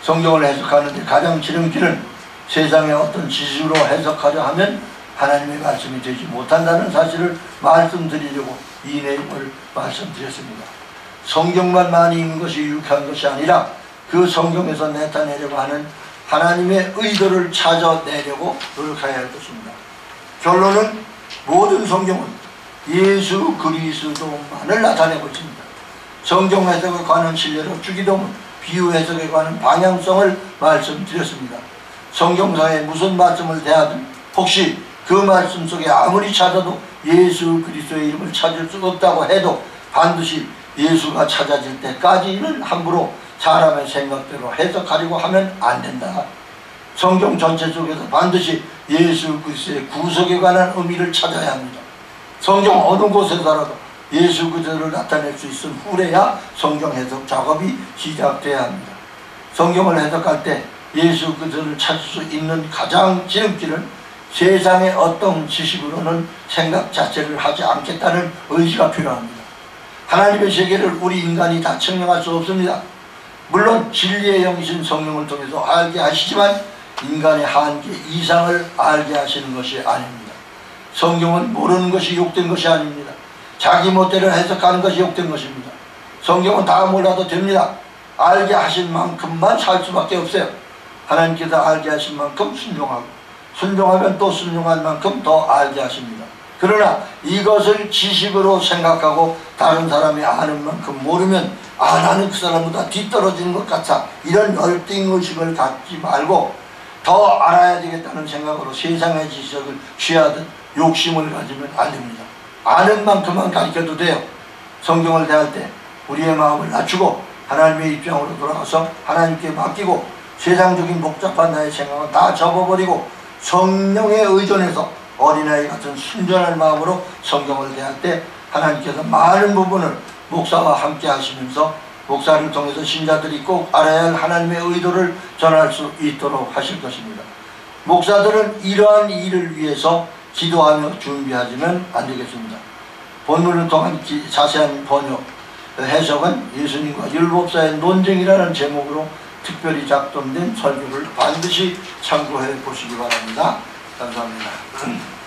S1: 성경을 해석하는데 가장 지름길은 세상의 어떤 지식으로 해석하려 하면 하나님의 말씀이 되지 못한다는 사실을 말씀드리려고 이 내용을 말씀드렸습니다. 성경만 많이 읽는 것이 유익한 것이 아니라 그 성경에서 나타내려고 하는 하나님의 의도를 찾아내려고 노력해야 할 것입니다. 결론은 모든 성경은 예수 그리스도만을 나타내고 있습니다. 성경 해석에 관한 신뢰로 주기도문, 비유 해석에 관한 방향성을 말씀드렸습니다. 성경상에 무슨 말씀을 대하든 혹시 그 말씀 속에 아무리 찾아도 예수 그리스도의 이름을 찾을 수 없다고 해도 반드시 예수가 찾아질 때까지는 함부로 사람의 생각대로 해석하려고 하면 안 된다. 성경 전체 속에서 반드시 예수 그리스도의 구속에 관한 의미를 찾아야 합니다. 성경 어느 곳에서라도 예수 그리스도를 나타낼 수 있은 후래야 성경 해석 작업이 시작돼야 합니다. 성경을 해석할 때 예수 그리스도를 찾을 수 있는 가장 지름길은 세상의 어떤 지식으로는 생각 자체를 하지 않겠다는 의지가 필요합니다. 하나님의 세계를 우리 인간이 다 측량할 수 없습니다. 물론 진리의 영이신 성령을 통해서 알게 하시지만 인간의 한계 이상을 알게 하시는 것이 아닙니다. 성경은 모르는 것이 욕된 것이 아닙니다. 자기 멋대로 해석하는 것이 욕된 것입니다. 성경은 다 몰라도 됩니다. 알게 하신 만큼만 살 수밖에 없어요. 하나님께서 알게 하신 만큼 순종하고 순종하면 또 순종한 만큼 더 알게 하십니다. 그러나 이것을 지식으로 생각하고 다른 사람이 아는 만큼 모르면 나는 그 사람보다 뒤떨어지는 것 같아 이런 열등의식을 갖지 말고 더 알아야 되겠다는 생각으로 세상의 지식을 취하듯 욕심을 가지면 안 됩니다. 아는 만큼만 가르쳐도 돼요. 성경을 대할 때 우리의 마음을 낮추고 하나님의 입장으로 돌아가서 하나님께 맡기고 세상적인 복잡한 나의 생각은 다 접어버리고 성령에 의존해서 어린아이 같은 순전한 마음으로 성경을 대할 때 하나님께서 많은 부분을 목사와 함께 하시면서 목사를 통해서 신자들이 꼭 알아야 할 하나님의 의도를 전할 수 있도록 하실 것입니다. 목사들은 이러한 일을 위해서 기도하며 준비하지는 안 되겠습니다. 본문을 통한 자세한 번역, 해석은 예수님과 율법사의 논쟁이라는 제목으로 특별히 작동된 설교를 반드시 참고해 보시기 바랍니다. 감사합니다.